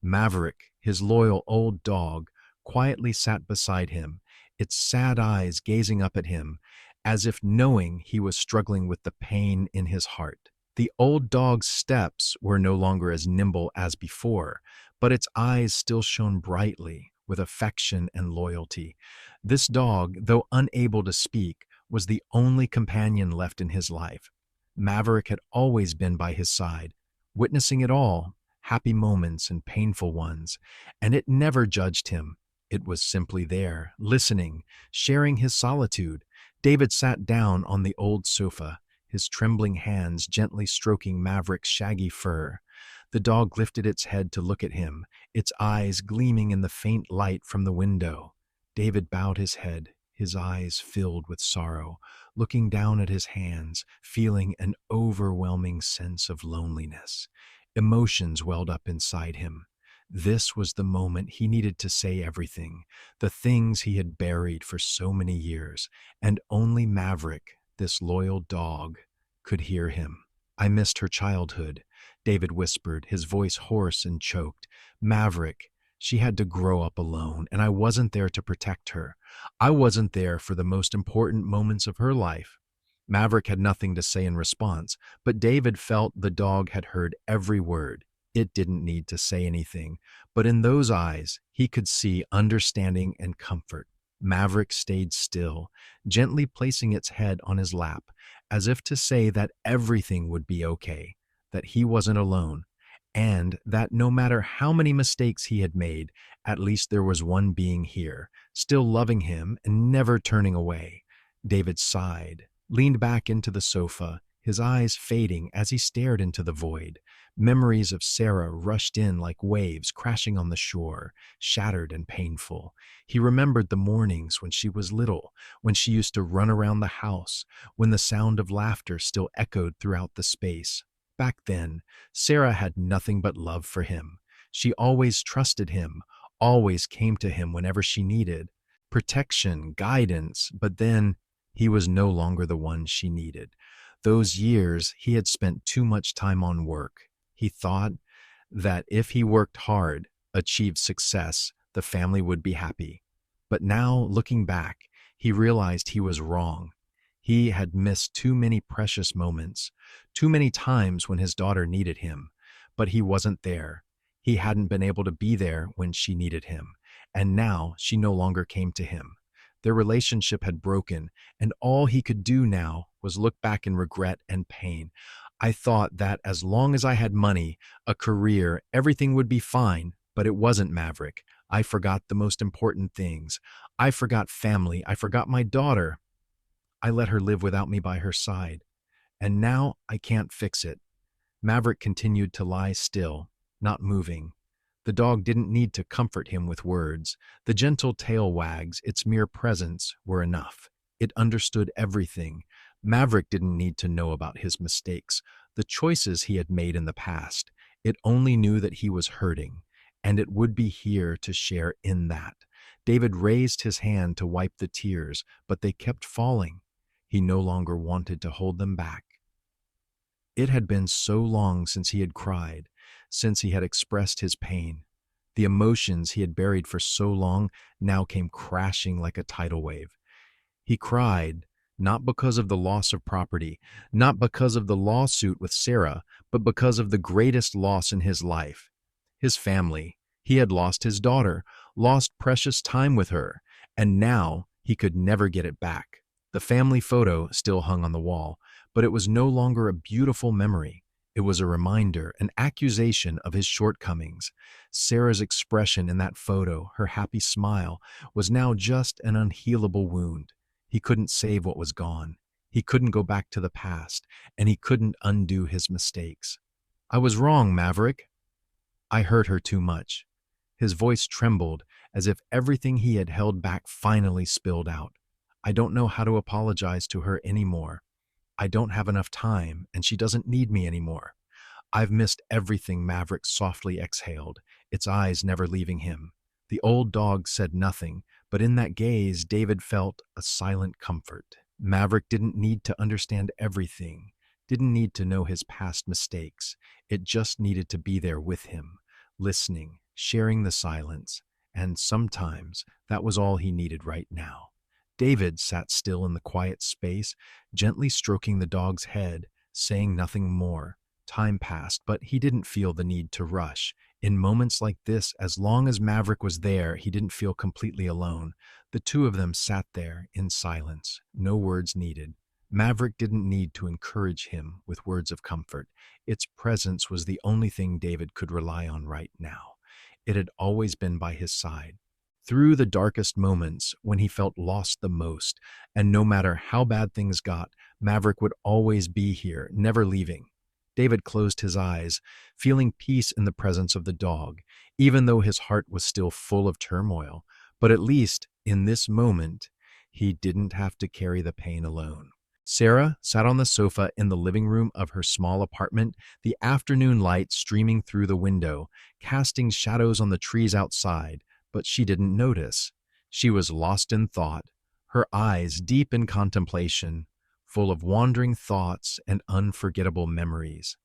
Maverick, his loyal old dog, quietly sat beside him, its sad eyes gazing up at him, as if knowing he was struggling with the pain in his heart. The old dog's steps were no longer as nimble as before, but its eyes still shone brightly with affection and loyalty. This dog, though unable to speak, was the only companion left in his life. Maverick had always been by his side, witnessing it all, happy moments and painful ones, and it never judged him. It was simply there, listening, sharing his solitude. David sat down on the old sofa, his trembling hands gently stroking Maverick's shaggy fur. The dog lifted its head to look at him, its eyes gleaming in the faint light from the window. David bowed his head, his eyes filled with sorrow, looking down at his hands, feeling an overwhelming sense of loneliness. Emotions welled up inside him. This was the moment he needed to say everything, the things he had buried for so many years, and only Maverick, this loyal dog, could hear him. "I missed her childhood," David whispered, his voice hoarse and choked. "Maverick, she had to grow up alone, and I wasn't there to protect her. I wasn't there for the most important moments of her life." Maverick had nothing to say in response, but David felt the dog had heard every word. It didn't need to say anything, but in those eyes, he could see understanding and comfort. Maverick stayed still, gently placing its head on his lap, as if to say that everything would be okay, that he wasn't alone. and that no matter how many mistakes he had made, at least there was one being here, still loving him and never turning away. David sighed, leaned back into the sofa, his eyes fading as he stared into the void. Memories of Sarah rushed in like waves crashing on the shore, shattered and painful. He remembered the mornings when she was little, when she used to run around the house, when the sound of laughter still echoed throughout the space. Back then, Sarah had nothing but love for him. She always trusted him, always came to him whenever she needed protection, guidance, but then he was no longer the one she needed. Those years, he had spent too much time on work. He thought that if he worked hard, achieved success, the family would be happy. But now, looking back, he realized he was wrong. He had missed too many precious moments, too many times when his daughter needed him, but he wasn't there. He hadn't been able to be there when she needed him, and now she no longer came to him. Their relationship had broken, and all he could do now was look back in regret and pain. I thought that as long as I had money, a career, everything would be fine, but it wasn't, Maverick. I forgot the most important things. I forgot family. I forgot my daughter. I let her live without me by her side, and now I can't fix it. Maverick continued to lie still, not moving. The dog didn't need to comfort him with words. The gentle tail wags, its mere presence, were enough. It understood everything. Maverick didn't need to know about his mistakes, the choices he had made in the past. It only knew that he was hurting, and it would be here to share in that. David raised his hand to wipe the tears, but they kept falling. He no longer wanted to hold them back. It had been so long since he had cried, since he had expressed his pain. The emotions he had buried for so long now came crashing like a tidal wave. He cried, not because of the loss of property, not because of the lawsuit with Sarah, but because of the greatest loss in his life. His family. He had lost his daughter, lost precious time with her, and now he could never get it back. The family photo still hung on the wall, but it was no longer a beautiful memory. It was a reminder, an accusation of his shortcomings. Sarah's expression in that photo, her happy smile, was now just an unhealable wound. He couldn't save what was gone. He couldn't go back to the past, and he couldn't undo his mistakes. I was wrong, Maverick. I hurt her too much. His voice trembled as if everything he had held back finally spilled out. I don't know how to apologize to her anymore. I don't have enough time, and she doesn't need me anymore. I've missed everything, Maverick softly exhaled, its eyes never leaving him. The old dog said nothing, but in that gaze David felt a silent comfort. Maverick didn't need to understand everything, didn't need to know his past mistakes. It just needed to be there with him, listening, sharing the silence, and sometimes that was all he needed right now. David sat still in the quiet space, gently stroking the dog's head, saying nothing more. Time passed, but he didn't feel the need to rush. In moments like this, as long as Maverick was there, he didn't feel completely alone. The two of them sat there in silence, no words needed. Maverick didn't need to encourage him with words of comfort. Its presence was the only thing David could rely on right now. It had always been by his side, through the darkest moments when he felt lost the most, and no matter how bad things got, Maverick would always be here, never leaving. David closed his eyes, feeling peace in the presence of the dog, even though his heart was still full of turmoil. But at least, in this moment, he didn't have to carry the pain alone. Sarah sat on the sofa in the living room of her small apartment, the afternoon light streaming through the window, casting shadows on the trees outside, but she didn't notice. She was lost in thought, her eyes deep in contemplation, full of wandering thoughts and unforgettable memories.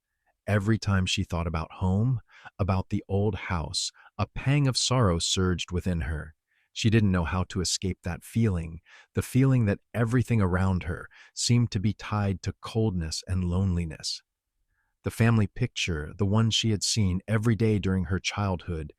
Every time she thought about home, about the old house, a pang of sorrow surged within her. She didn't know how to escape that feeling, the feeling that everything around her seemed to be tied to coldness and loneliness. The family picture, the one she had seen every day during her childhood,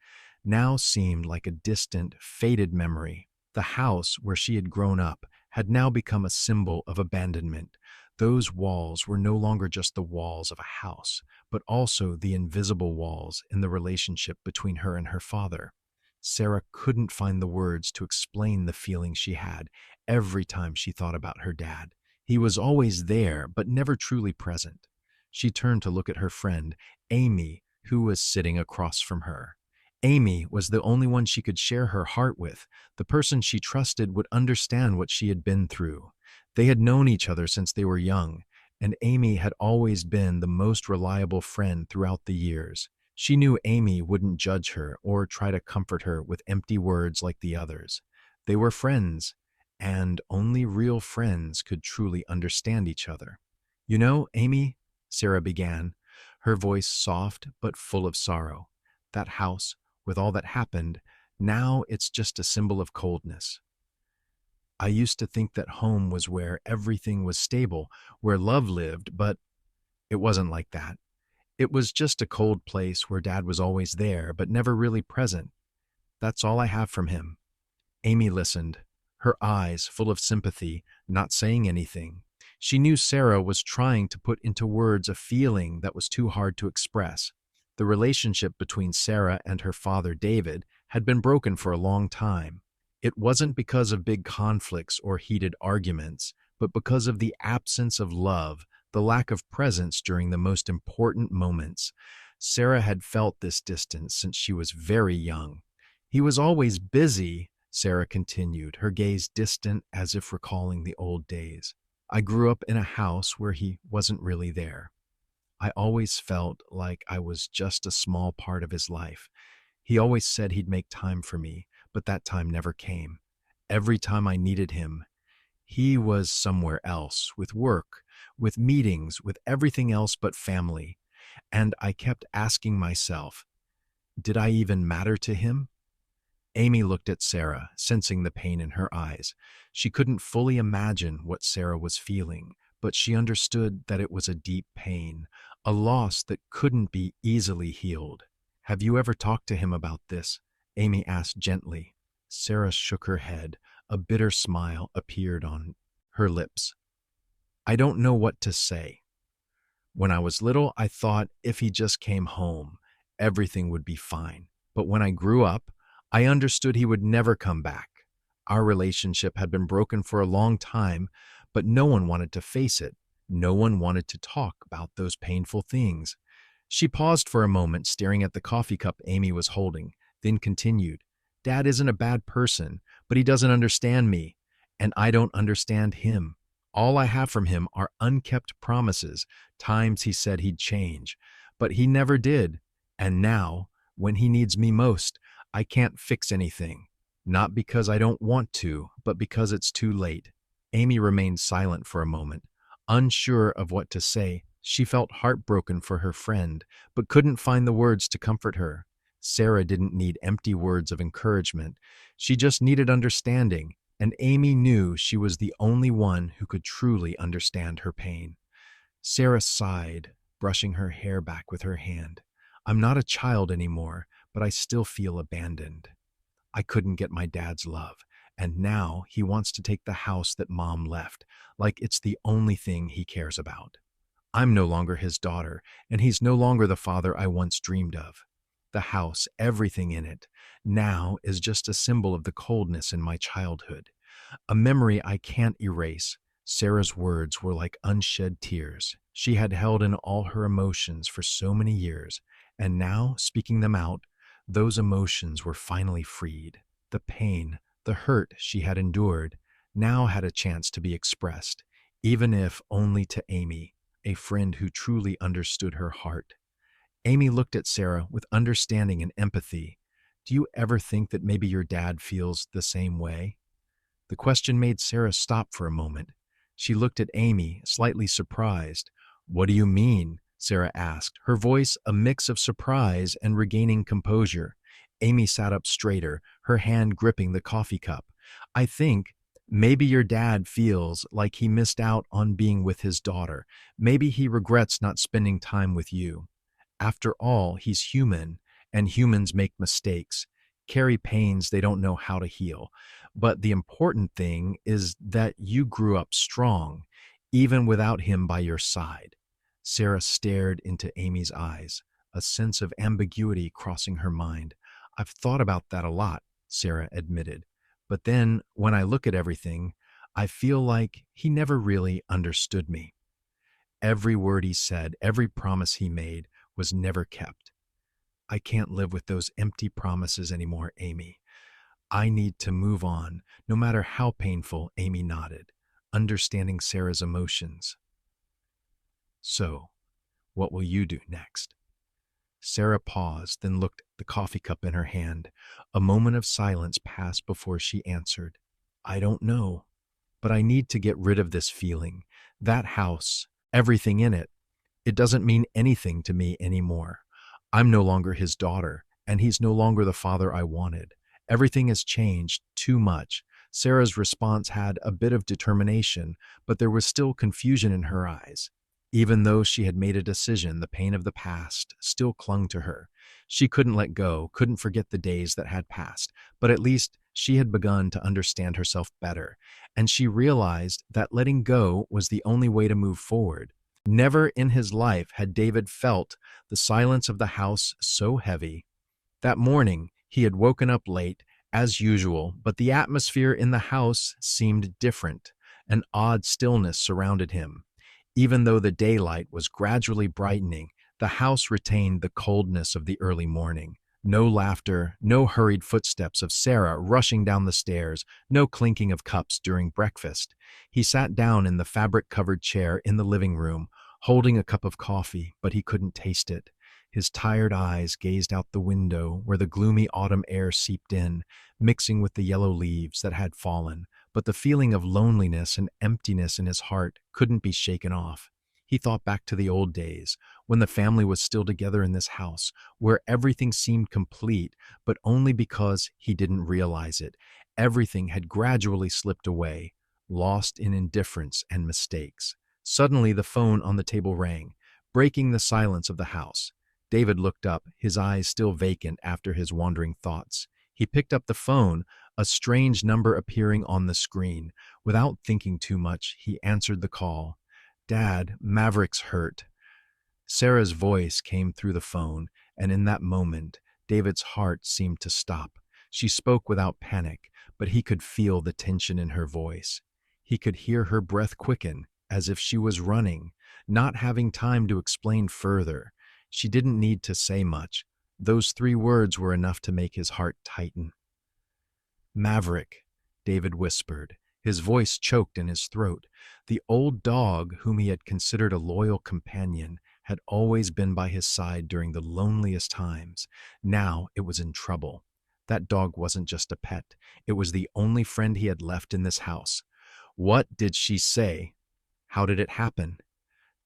now seemed like a distant, faded memory. The house where she had grown up had now become a symbol of abandonment. Those walls were no longer just the walls of a house, but also the invisible walls in the relationship between her and her father. Sarah couldn't find the words to explain the feeling she had every time she thought about her dad. He was always there, but never truly present. She turned to look at her friend, Amy, who was sitting across from her. Amy was the only one she could share her heart with. The person she trusted would understand what she had been through. They had known each other since they were young, and Amy had always been the most reliable friend throughout the years. She knew Amy wouldn't judge her or try to comfort her with empty words like the others. They were friends, and only real friends could truly understand each other. You know, Amy, Sarah began, her voice soft but full of sorrow. That house, with all that happened, now it's just a symbol of coldness. I used to think that home was where everything was stable, where love lived, but it wasn't like that. It was just a cold place where Dad was always there, but never really present. That's all I have from him. Amy listened, her eyes full of sympathy, not saying anything. She knew Sarah was trying to put into words a feeling that was too hard to express. The relationship between Sarah and her father, David, had been broken for a long time. It wasn't because of big conflicts or heated arguments, but because of the absence of love, the lack of presence during the most important moments. Sarah had felt this distance since she was very young. He was always busy, Sarah continued, her gaze distant as if recalling the old days. I grew up in a house where he wasn't really there. I always felt like I was just a small part of his life. He always said he'd make time for me, but that time never came. Every time I needed him, he was somewhere else, with work, with meetings, with everything else but family. And I kept asking myself, did I even matter to him? Amy looked at Sarah, sensing the pain in her eyes. She couldn't fully imagine what Sarah was feeling, but she understood that it was a deep pain, a loss that couldn't be easily healed. Have you ever talked to him about this? Amy asked gently. Sarah shook her head. A bitter smile appeared on her lips. I don't know what to say. When I was little, I thought if he just came home, everything would be fine. But when I grew up, I understood he would never come back. Our relationship had been broken for a long time, but no one wanted to face it. No one wanted to talk about those painful things. She paused for a moment, staring at the coffee cup Amy was holding, then continued, Dad isn't a bad person, but he doesn't understand me, and I don't understand him. All I have from him are unkept promises, times he said he'd change, but he never did. And now, when he needs me most, I can't fix anything. Not because I don't want to, but because it's too late. Amy remained silent for a moment, unsure of what to say. She felt heartbroken for her friend, but couldn't find the words to comfort her. Sarah didn't need empty words of encouragement. She just needed understanding, and Amy knew she was the only one who could truly understand her pain. Sarah sighed, brushing her hair back with her hand. I'm not a child anymore, but I still feel abandoned. I couldn't get my dad's love, and now he wants to take the house that Mom left, like it's the only thing he cares about. I'm no longer his daughter, and he's no longer the father I once dreamed of. The house, everything in it, now is just a symbol of the coldness in my childhood, a memory I can't erase. Sarah's words were like unshed tears. She had held in all her emotions for so many years, and now, speaking them out, those emotions were finally freed. The pain, the hurt she had endured, now had a chance to be expressed, even if only to Amy, a friend who truly understood her heart. Amy looked at Sarah with understanding and empathy. Do you ever think that maybe your dad feels the same way? The question made Sarah stop for a moment. She looked at Amy, slightly surprised. What do you mean? Sarah asked, her voice a mix of surprise and regaining composure. Amy sat up straighter, her hand gripping the coffee cup. I think maybe your dad feels like he missed out on being with his daughter. Maybe he regrets not spending time with you. After all, he's human, and humans make mistakes, carry pains they don't know how to heal. But the important thing is that you grew up strong. even without him by your side. Sarah stared into Amy's eyes, a sense of ambiguity crossing her mind. I've thought about that a lot, Sarah admitted. But then, when I look at everything, I feel like he never really understood me. Every word he said, every promise he made was never kept. I can't live with those empty promises anymore, Amy. I need to move on, no matter how painful, Amy nodded, understanding Sarah's emotions. So, what will you do next? Sarah paused, then looked at the coffee cup in her hand. A moment of silence passed before she answered. I don't know, but I need to get rid of this feeling. That house, everything in it, it doesn't mean anything to me anymore. I'm no longer his daughter, and he's no longer the father I wanted. Everything has changed too much. Sarah's response had a bit of determination, but there was still confusion in her eyes. Even though she had made a decision, the pain of the past still clung to her. She couldn't let go, couldn't forget the days that had passed, but at least she had begun to understand herself better, and she realized that letting go was the only way to move forward. Never in his life had David felt the silence of the house so heavy. That morning, he had woken up late, as usual, but the atmosphere in the house seemed different. An odd stillness surrounded him. Even though the daylight was gradually brightening, the house retained the coldness of the early morning. No laughter, no hurried footsteps of Sarah rushing down the stairs, no clinking of cups during breakfast. He sat down in the fabric-covered chair in the living room, holding a cup of coffee, but he couldn't taste it. His tired eyes gazed out the window where the gloomy autumn air seeped in, mixing with the yellow leaves that had fallen, but the feeling of loneliness and emptiness in his heart couldn't be shaken off. He thought back to the old days, when the family was still together in this house, where everything seemed complete, but only because he didn't realize it. Everything had gradually slipped away, lost in indifference and mistakes. Suddenly the phone on the table rang, breaking the silence of the house. David looked up, his eyes still vacant after his wandering thoughts. He picked up the phone, a strange number appearing on the screen. Without thinking too much, he answered the call. Dad, Maverick's hurt. Sarah's voice came through the phone, and in that moment, David's heart seemed to stop. She spoke without panic, but he could feel the tension in her voice. He could hear her breath quicken, as if she was running, not having time to explain further. She didn't need to say much. Those 3 words were enough to make his heart tighten. Maverick, David whispered, his voice choked in his throat. The old dog, whom he had considered a loyal companion, had always been by his side during the loneliest times. Now it was in trouble. That dog wasn't just a pet. It was the only friend he had left in this house. What did she say? How did it happen?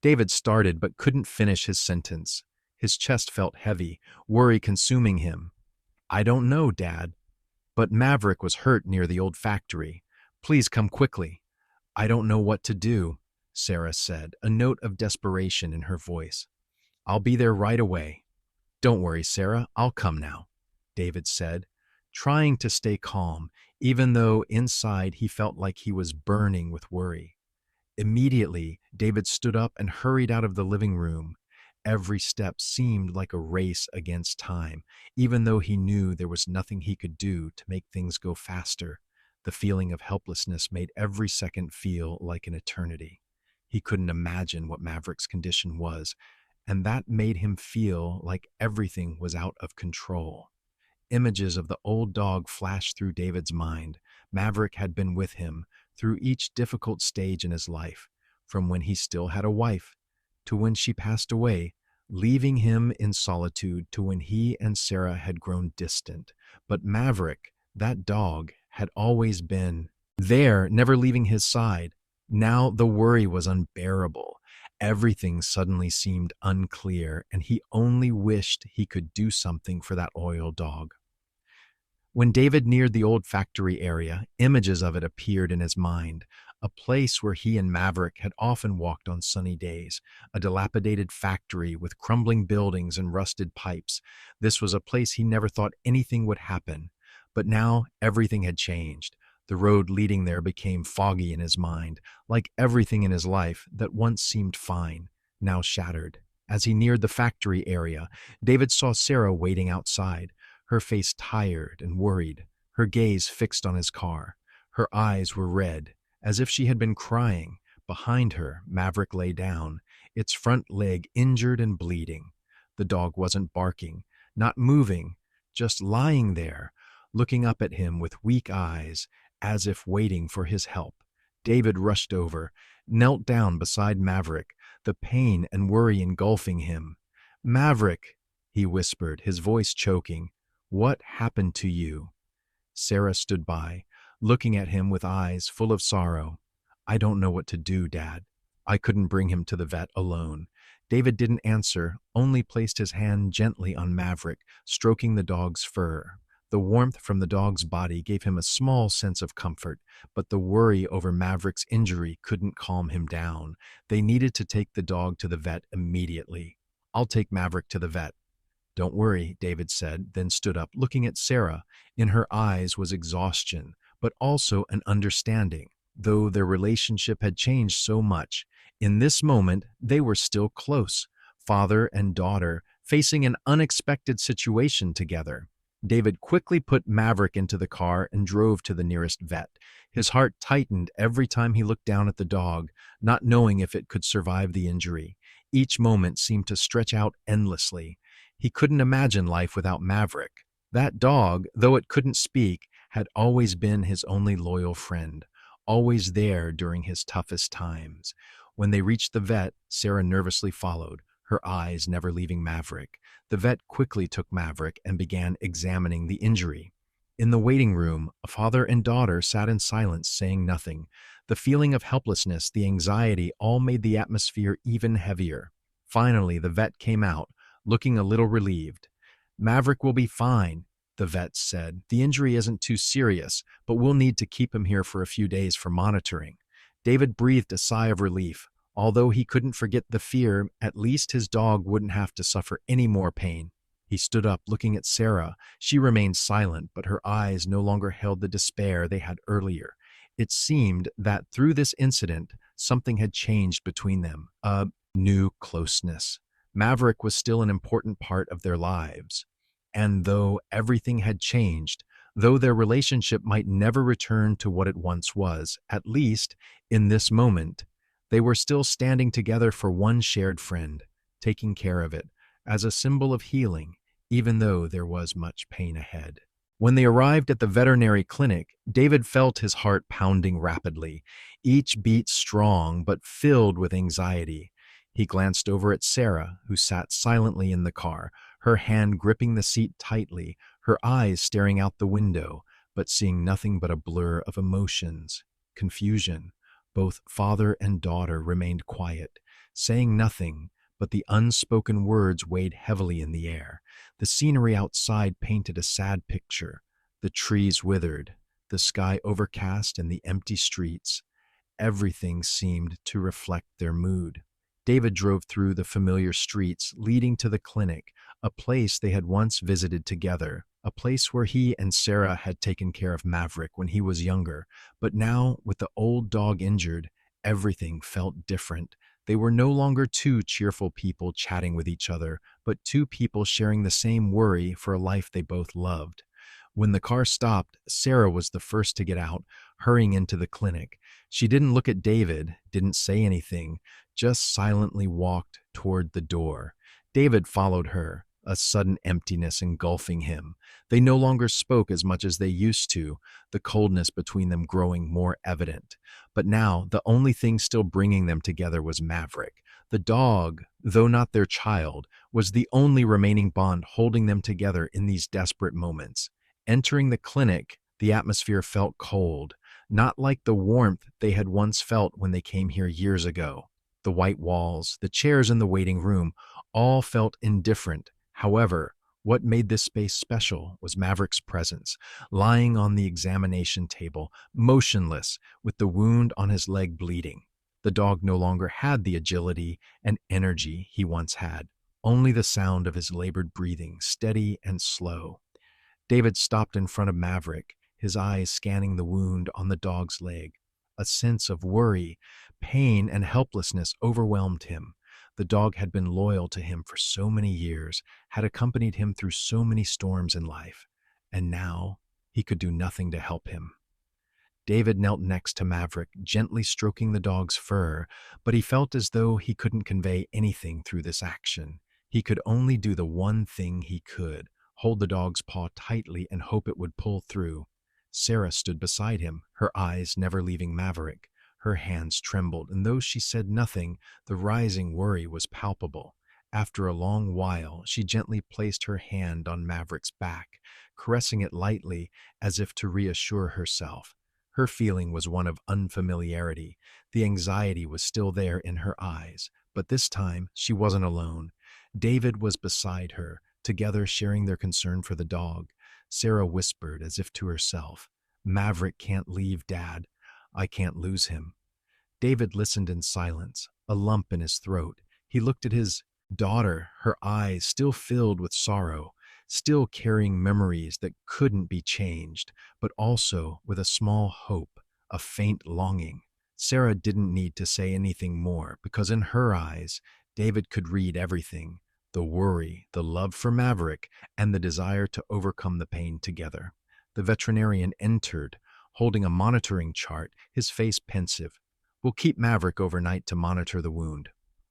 David started but couldn't finish his sentence. His chest felt heavy, worry consuming him. I don't know, Dad. But Maverick was hurt near the old factory. Please come quickly. I don't know what to do, Sarah said, a note of desperation in her voice. I'll be there right away. Don't worry, Sarah, I'll come now, David said, trying to stay calm, even though inside he felt like he was burning with worry. Immediately, David stood up and hurried out of the living room. Every step seemed like a race against time, even though he knew there was nothing he could do to make things go faster. The feeling of helplessness made every second feel like an eternity. He couldn't imagine what Maverick's condition was, and that made him feel like everything was out of control. Images of the old dog flashed through David's mind. Maverick had been with him through each difficult stage in his life, from when he still had a wife to when she passed away, leaving him in solitude to when he and Sarah had grown distant. But Maverick, that dog, had always been there, never leaving his side. Now the worry was unbearable. Everything suddenly seemed unclear, and he only wished he could do something for that loyal dog. When David neared the old factory area, images of it appeared in his mind, a place where he and Maverick had often walked on sunny days, a dilapidated factory with crumbling buildings and rusted pipes. This was a place he never thought anything would happen. But now everything had changed. The road leading there became foggy in his mind, like everything in his life that once seemed fine, now shattered. As he neared the factory area, David saw Sarah waiting outside, her face tired and worried, her gaze fixed on his car. Her eyes were red, as if she had been crying. Behind her, Maverick lay down, its front leg injured and bleeding. The dog wasn't barking, not moving, just lying there, looking up at him with weak eyes, as if waiting for his help. David rushed over, knelt down beside Maverick, the pain and worry engulfing him. "Maverick," he whispered, his voice choking, "what happened to you?" Sarah stood by, looking at him with eyes full of sorrow. "I don't know what to do, Dad. I couldn't bring him to the vet alone." David didn't answer, only placed his hand gently on Maverick, stroking the dog's fur. The warmth from the dog's body gave him a small sense of comfort, but the worry over Maverick's injury couldn't calm him down. They needed to take the dog to the vet immediately. "I'll take Maverick to the vet." "Don't worry," David said, then stood up, looking at Sarah. In her eyes was exhaustion, but also an understanding. Though their relationship had changed so much, in this moment they were still close, father and daughter, facing an unexpected situation together. David quickly put Maverick into the car and drove to the nearest vet. His heart tightened every time he looked down at the dog, not knowing if it could survive the injury. Each moment seemed to stretch out endlessly. He couldn't imagine life without Maverick. That dog, though it couldn't speak, had always been his only loyal friend, always there during his toughest times. When they reached the vet, Sarah nervously followed, her eyes never leaving Maverick. The vet quickly took Maverick and began examining the injury. In the waiting room, a father and daughter sat in silence, saying nothing. The feeling of helplessness, the anxiety, all made the atmosphere even heavier. Finally, the vet came out, looking a little relieved. "Maverick will be fine," the vet said. "The injury isn't too serious, but we'll need to keep him here for a few days for monitoring." David breathed a sigh of relief. Although he couldn't forget the fear, at least his dog wouldn't have to suffer any more pain. He stood up, looking at Sarah. She remained silent, but her eyes no longer held the despair they had earlier. It seemed that through this incident, something had changed between them, a new closeness. Maverick was still an important part of their lives. And though everything had changed, though their relationship might never return to what it once was, at least, in this moment, they were still standing together for one shared friend, taking care of it, as a symbol of healing, even though there was much pain ahead. When they arrived at the veterinary clinic, David felt his heart pounding rapidly, each beat strong but filled with anxiety. He glanced over at Sarah, who sat silently in the car, her hand gripping the seat tightly, her eyes staring out the window, but seeing nothing but a blur of emotions, confusion. Both father and daughter remained quiet, saying nothing, but the unspoken words weighed heavily in the air. The scenery outside painted a sad picture. The trees withered, the sky overcast, and the empty streets. Everything seemed to reflect their mood. David drove through the familiar streets leading to the clinic, a place they had once visited together, a place where he and Sarah had taken care of Maverick when he was younger. But now, with the old dog injured, everything felt different. They were no longer two cheerful people chatting with each other, but two people sharing the same worry for a life they both loved. When the car stopped, Sarah was the first to get out, hurrying into the clinic. She didn't look at David, didn't say anything, just silently walked toward the door. David followed her, a sudden emptiness engulfing him. They no longer spoke as much as they used to, the coldness between them growing more evident. But now, the only thing still bringing them together was Maverick. The dog, though not their child, was the only remaining bond holding them together in these desperate moments. Entering the clinic, the atmosphere felt cold, not like the warmth they had once felt when they came here years ago. The white walls, the chairs in the waiting room, all felt indifferent. However, what made this space special was Maverick's presence, lying on the examination table, motionless, with the wound on his leg bleeding. The dog no longer had the agility and energy he once had, only the sound of his labored breathing, steady and slow. David stopped in front of Maverick, his eyes scanning the wound on the dog's leg. A sense of worry, pain, and helplessness overwhelmed him. The dog had been loyal to him for so many years, had accompanied him through so many storms in life, and now he could do nothing to help him. David knelt next to Maverick, gently stroking the dog's fur, but he felt as though he couldn't convey anything through this action. He could only do the one thing he could: hold the dog's paw tightly and hope it would pull through. Sarah stood beside him, her eyes never leaving Maverick. Her hands trembled, and though she said nothing, the rising worry was palpable. After a long while, she gently placed her hand on Maverick's back, caressing it lightly as if to reassure herself. Her feeling was one of unfamiliarity. The anxiety was still there in her eyes, but this time she wasn't alone. David was beside her, together sharing their concern for the dog. Sarah whispered as if to herself, "Maverick can't leave Dad. I can't lose him." David listened in silence, a lump in his throat. He looked at his daughter, her eyes still filled with sorrow, still carrying memories that couldn't be changed, but also with a small hope, a faint longing. Sarah didn't need to say anything more, because in her eyes, David could read everything: the worry, the love for Maverick, and the desire to overcome the pain together. The veterinarian entered, holding a monitoring chart, his face pensive. "We'll keep Maverick overnight to monitor the wound.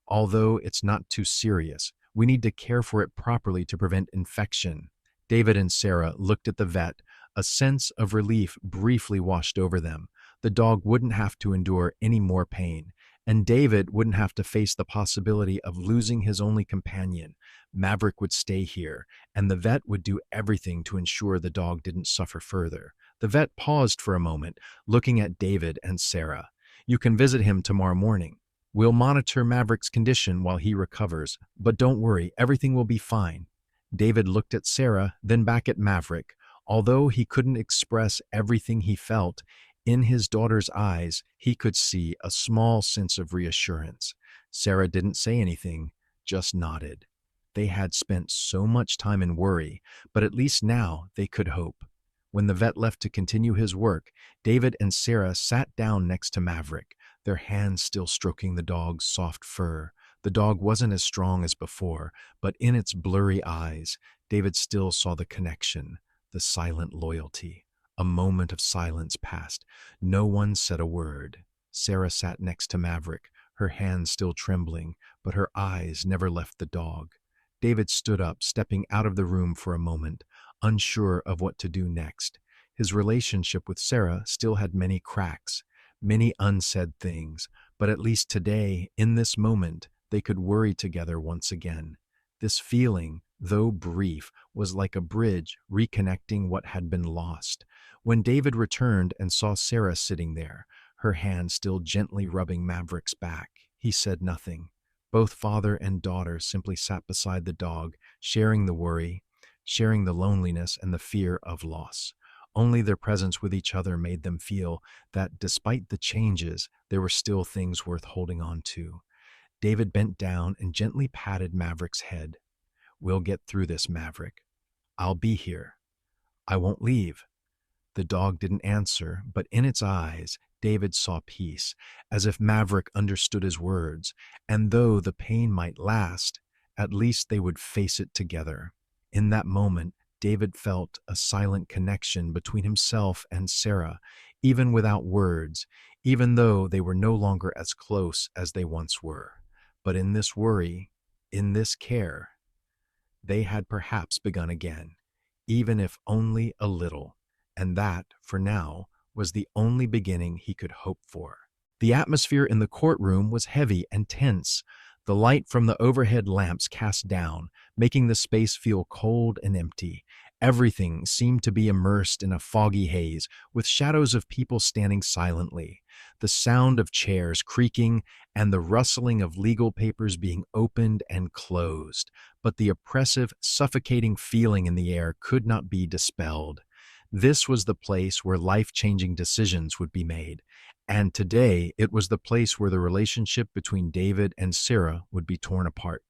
Although it's not too serious, we need to care for it properly to prevent infection." David and Sarah looked at the vet. A sense of relief briefly washed over them. The dog wouldn't have to endure any more pain, and David wouldn't have to face the possibility of losing his only companion. Maverick would stay here, and the vet would do everything to ensure the dog didn't suffer further. The vet paused for a moment, looking at David and Sarah. "You can visit him tomorrow morning. We'll monitor Maverick's condition while he recovers, but don't worry, everything will be fine." David looked at Sarah, then back at Maverick. Although he couldn't express everything he felt, in his daughter's eyes he could see a small sense of reassurance. Sarah didn't say anything, just nodded. They had spent so much time in worry, but at least now they could hope. When the vet left to continue his work, David and Sarah sat down next to Maverick, their hands still stroking the dog's soft fur. The dog wasn't as strong as before, but in its blurry eyes, David still saw the connection, the silent loyalty. A moment of silence passed. No one said a word. Sarah sat next to Maverick, her hands still trembling, but her eyes never left the dog. David stood up, stepping out of the room for a moment, unsure of what to do next. His relationship with Sarah still had many cracks, many unsaid things, but at least today, in this moment, they could worry together once again. This feeling, though brief, was like a bridge reconnecting what had been lost. When David returned and saw Sarah sitting there, her hand still gently rubbing Maverick's back, he said nothing. Both father and daughter simply sat beside the dog, sharing the worry, sharing the loneliness and the fear of loss. Only their presence with each other made them feel that despite the changes, there were still things worth holding on to. David bent down and gently patted Maverick's head. "We'll get through this, Maverick. I'll be here. I won't leave." The dog didn't answer, but in its eyes, David saw peace, as if Maverick understood his words, and though the pain might last, at least they would face it together. In that moment, David felt a silent connection between himself and Sarah, even without words, even though they were no longer as close as they once were. But in this worry, in this care, they had perhaps begun again, even if only a little, and that, for now, was the only beginning he could hope for. The atmosphere in the courtroom was heavy and tense. The light from the overhead lamps cast down, making the space feel cold and empty. Everything seemed to be immersed in a foggy haze, with shadows of people standing silently. The sound of chairs creaking and the rustling of legal papers being opened and closed. But the oppressive, suffocating feeling in the air could not be dispelled. This was the place where life-changing decisions would be made, and today it was the place where the relationship between David and Sarah would be torn apart.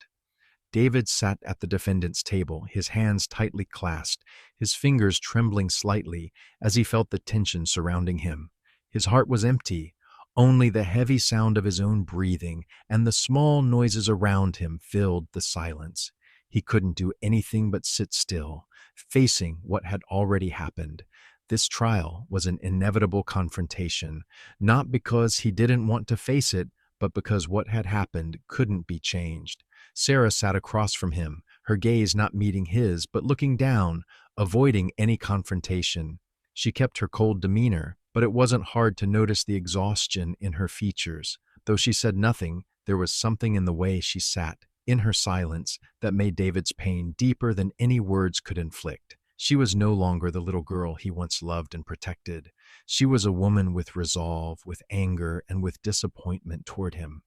David sat at the defendant's table, his hands tightly clasped, his fingers trembling slightly as he felt the tension surrounding him. His heart was empty. Only the heavy sound of his own breathing and the small noises around him filled the silence. He couldn't do anything but sit still, facing what had already happened. This trial was an inevitable confrontation, not because he didn't want to face it, but because what had happened couldn't be changed. Sarah sat across from him, her gaze not meeting his, but looking down, avoiding any confrontation. She kept her cold demeanor, but it wasn't hard to notice the exhaustion in her features. Though she said nothing, there was something in the way she sat, in her silence, that made David's pain deeper than any words could inflict. She was no longer the little girl he once loved and protected. She was a woman with resolve, with anger, and with disappointment toward him.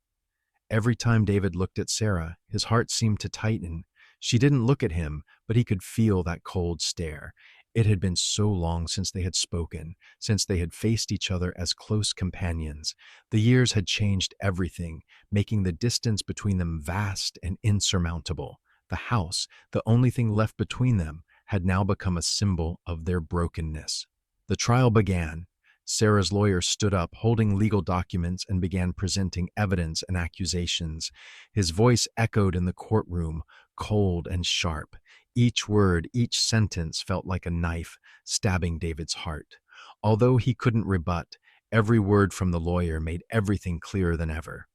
Every time David looked at Sarah, his heart seemed to tighten. She didn't look at him, but he could feel that cold stare. It had been so long since they had spoken, since they had faced each other as close companions. The years had changed everything, making the distance between them vast and insurmountable. The house, the only thing left between them, had now become a symbol of their brokenness. The trial began. Sarah's lawyer stood up, holding legal documents, and began presenting evidence and accusations. His voice echoed in the courtroom, cold and sharp. Each word, each sentence felt like a knife, stabbing David's heart. Although he couldn't rebut, every word from the lawyer made everything clearer than ever.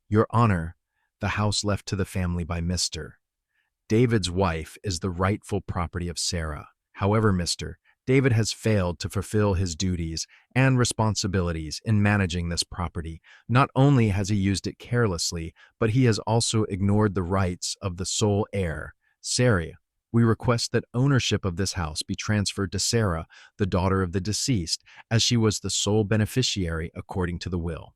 Your Honor, the house left to the family by Mr. David's wife is the rightful property of Sarah. However, Mr. David has failed to fulfill his duties and responsibilities in managing this property. Not only has he used it carelessly, but he has also ignored the rights of the sole heir, Sarah. We request that ownership of this house be transferred to Sarah, the daughter of the deceased, as she was the sole beneficiary according to the will.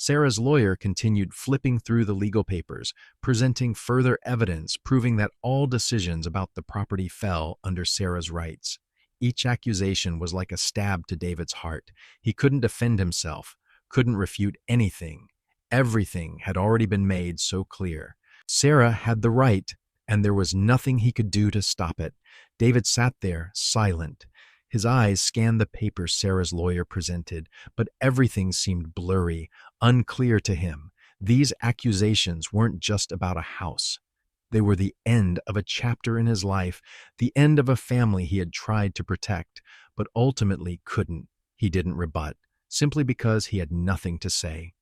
Sarah's lawyer continued flipping through the legal papers, presenting further evidence proving that all decisions about the property fell under Sarah's rights. Each accusation was like a stab to David's heart. He couldn't defend himself, couldn't refute anything. Everything had already been made so clear. Sarah had the right, and there was nothing he could do to stop it. David sat there, silent. His eyes scanned the papers Sarah's lawyer presented, but everything seemed blurry, unclear to him. These accusations weren't just about a house. They were the end of a chapter in his life, the end of a family he had tried to protect, but ultimately couldn't. He didn't rebut, simply because he had nothing to say.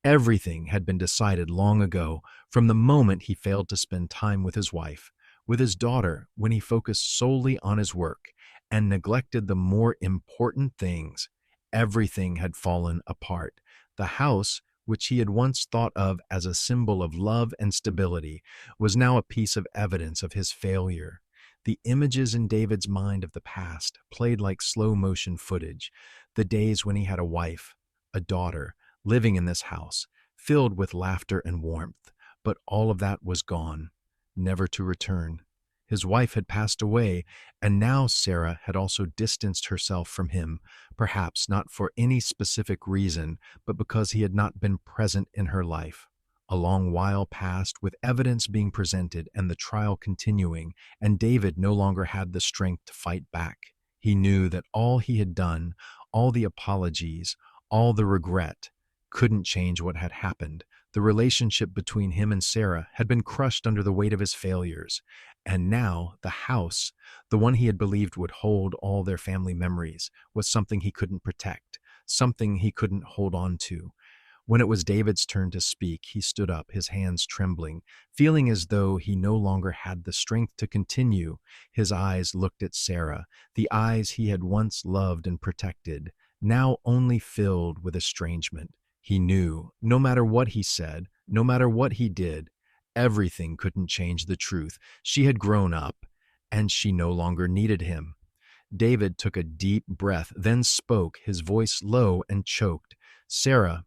Everything had been decided long ago, from the moment he failed to spend time with his wife, with his daughter, when he focused solely on his work and neglected the more important things. Everything had fallen apart. The house, which he had once thought of as a symbol of love and stability, was now a piece of evidence of his failure. The images in David's mind of the past played like slow-motion footage, the days when he had a wife, a daughter, living in this house, filled with laughter and warmth, but all of that was gone, never to return. His wife had passed away, and now Sarah had also distanced herself from him, perhaps not for any specific reason, but because he had not been present in her life. A long while passed with evidence being presented and the trial continuing, and David no longer had the strength to fight back. He knew that all he had done, all the apologies, all the regret, couldn't change what had happened. The relationship between him and Sarah had been crushed under the weight of his failures. And now the house, the one he had believed would hold all their family memories, was something he couldn't protect, something he couldn't hold on to. When it was David's turn to speak, he stood up, his hands trembling, feeling as though he no longer had the strength to continue. His eyes looked at Sarah, the eyes he had once loved and protected, now only filled with estrangement. He knew, no matter what he said, no matter what he did, everything couldn't change the truth. She had grown up, and she no longer needed him. David took a deep breath, then spoke, his voice low and choked. Sarah,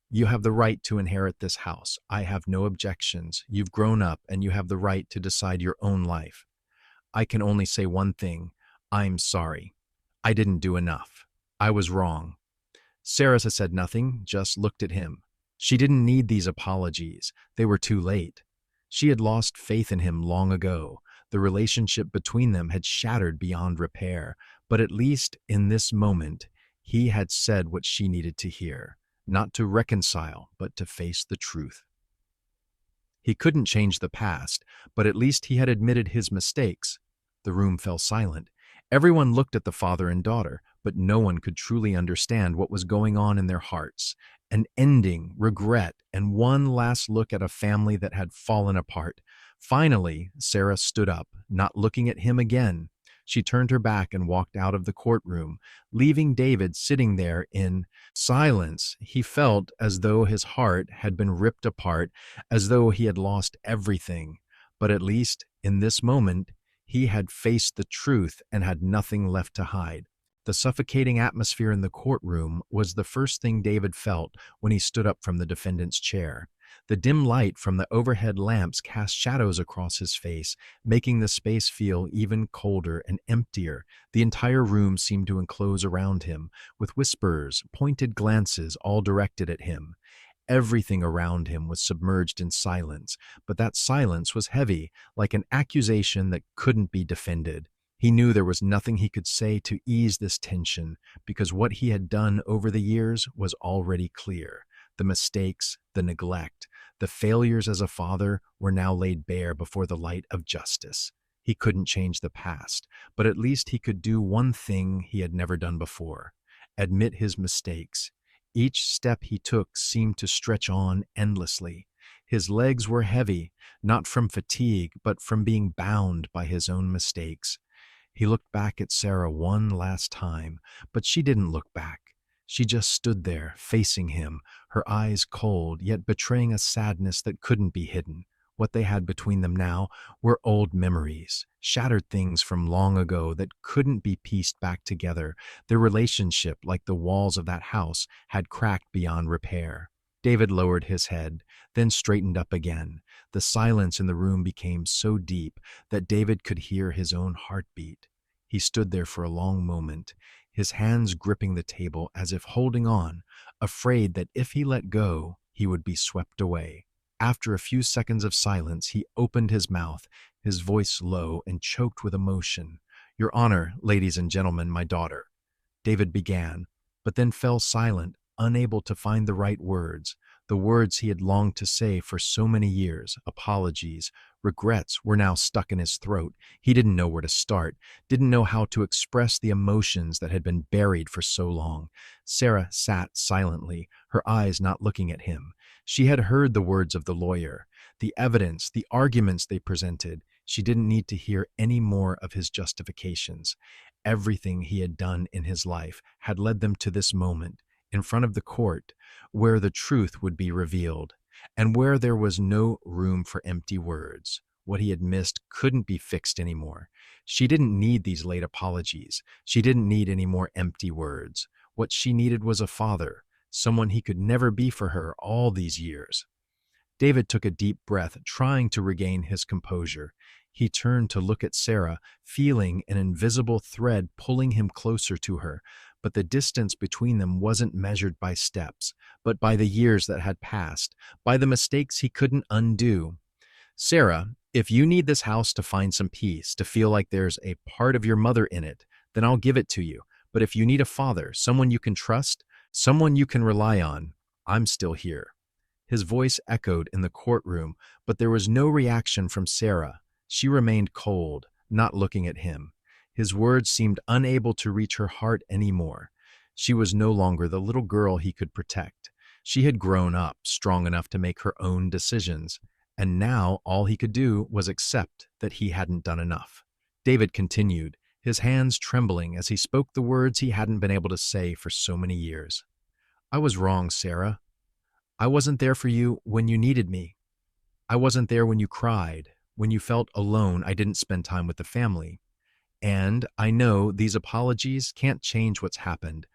you have the right to inherit this house. I have no objections. You've grown up, and you have the right to decide your own life. I can only say one thing. I'm sorry. I didn't do enough. I was wrong. Sarah said nothing, just looked at him. She didn't need these apologies. They were too late. She had lost faith in him long ago. The relationship between them had shattered beyond repair, but at least in this moment, he had said what she needed to hear, not to reconcile, but to face the truth. He couldn't change the past, but at least he had admitted his mistakes. The room fell silent. Everyone looked at the father and daughter, but no one could truly understand what was going on in their hearts. An ending, regret, and one last look at a family that had fallen apart. Finally, Sarah stood up, not looking at him again. She turned her back and walked out of the courtroom, leaving David sitting there in silence. He felt as though his heart had been ripped apart, as though he had lost everything. But at least, in this moment, he had faced the truth and had nothing left to hide. The suffocating atmosphere in the courtroom was the first thing David felt when he stood up from the defendant's chair. The dim light from the overhead lamps cast shadows across his face, making the space feel even colder and emptier. The entire room seemed to enclose around him, with whispers, pointed glances all directed at him. Everything around him was submerged in silence, but that silence was heavy, like an accusation that couldn't be defended. He knew there was nothing he could say to ease this tension, because what he had done over the years was already clear. The mistakes, the neglect, the failures as a father were now laid bare before the light of justice. He couldn't change the past, but at least he could do one thing he had never done before: admit his mistakes. Each step he took seemed to stretch on endlessly. His legs were heavy, not from fatigue, but from being bound by his own mistakes. He looked back at Sarah one last time, but she didn't look back. She just stood there, facing him, her eyes cold, yet betraying a sadness that couldn't be hidden. What they had between them now were old memories, shattered things from long ago that couldn't be pieced back together. Their relationship, like the walls of that house, had cracked beyond repair. David lowered his head, then straightened up again. The silence in the room became so deep that David could hear his own heartbeat. He stood there for a long moment, his hands gripping the table as if holding on, afraid that if he let go, he would be swept away. After a few seconds of silence, he opened his mouth, his voice low and choked with emotion. "Your Honor, ladies and gentlemen, my daughter," David began, but then fell silent, unable to find the right words. The words he had longed to say for so many years, apologies, regrets, were now stuck in his throat. He didn't know where to start, didn't know how to express the emotions that had been buried for so long. Sarah sat silently, her eyes not looking at him. She had heard the words of the lawyer, the evidence, the arguments they presented. She didn't need to hear any more of his justifications. Everything he had done in his life had led them to this moment, in front of the court, where the truth would be revealed, and where there was no room for empty words. What he had missed couldn't be fixed anymore. She didn't need these late apologies. She didn't need any more empty words. What she needed was a father, someone he could never be for her all these years. David took a deep breath, trying to regain his composure. He turned to look at Sarah, feeling an invisible thread pulling him closer to her. But the distance between them wasn't measured by steps, but by the years that had passed, by the mistakes he couldn't undo. "Sarah, if you need this house to find some peace, to feel like there's a part of your mother in it, then I'll give it to you. But if you need a father, someone you can trust, someone you can rely on, I'm still here." His voice echoed in the courtroom, but there was no reaction from Sarah. She remained cold, not looking at him. His words seemed unable to reach her heart anymore. She was no longer the little girl he could protect. She had grown up, strong enough to make her own decisions, and now all he could do was accept that he hadn't done enough. David continued, his hands trembling as he spoke the words he hadn't been able to say for so many years. "I was wrong, Sarah. I wasn't there for you when you needed me. I wasn't there when you cried. When you felt alone, I didn't spend time with the family. And I know these apologies can't change what's happened,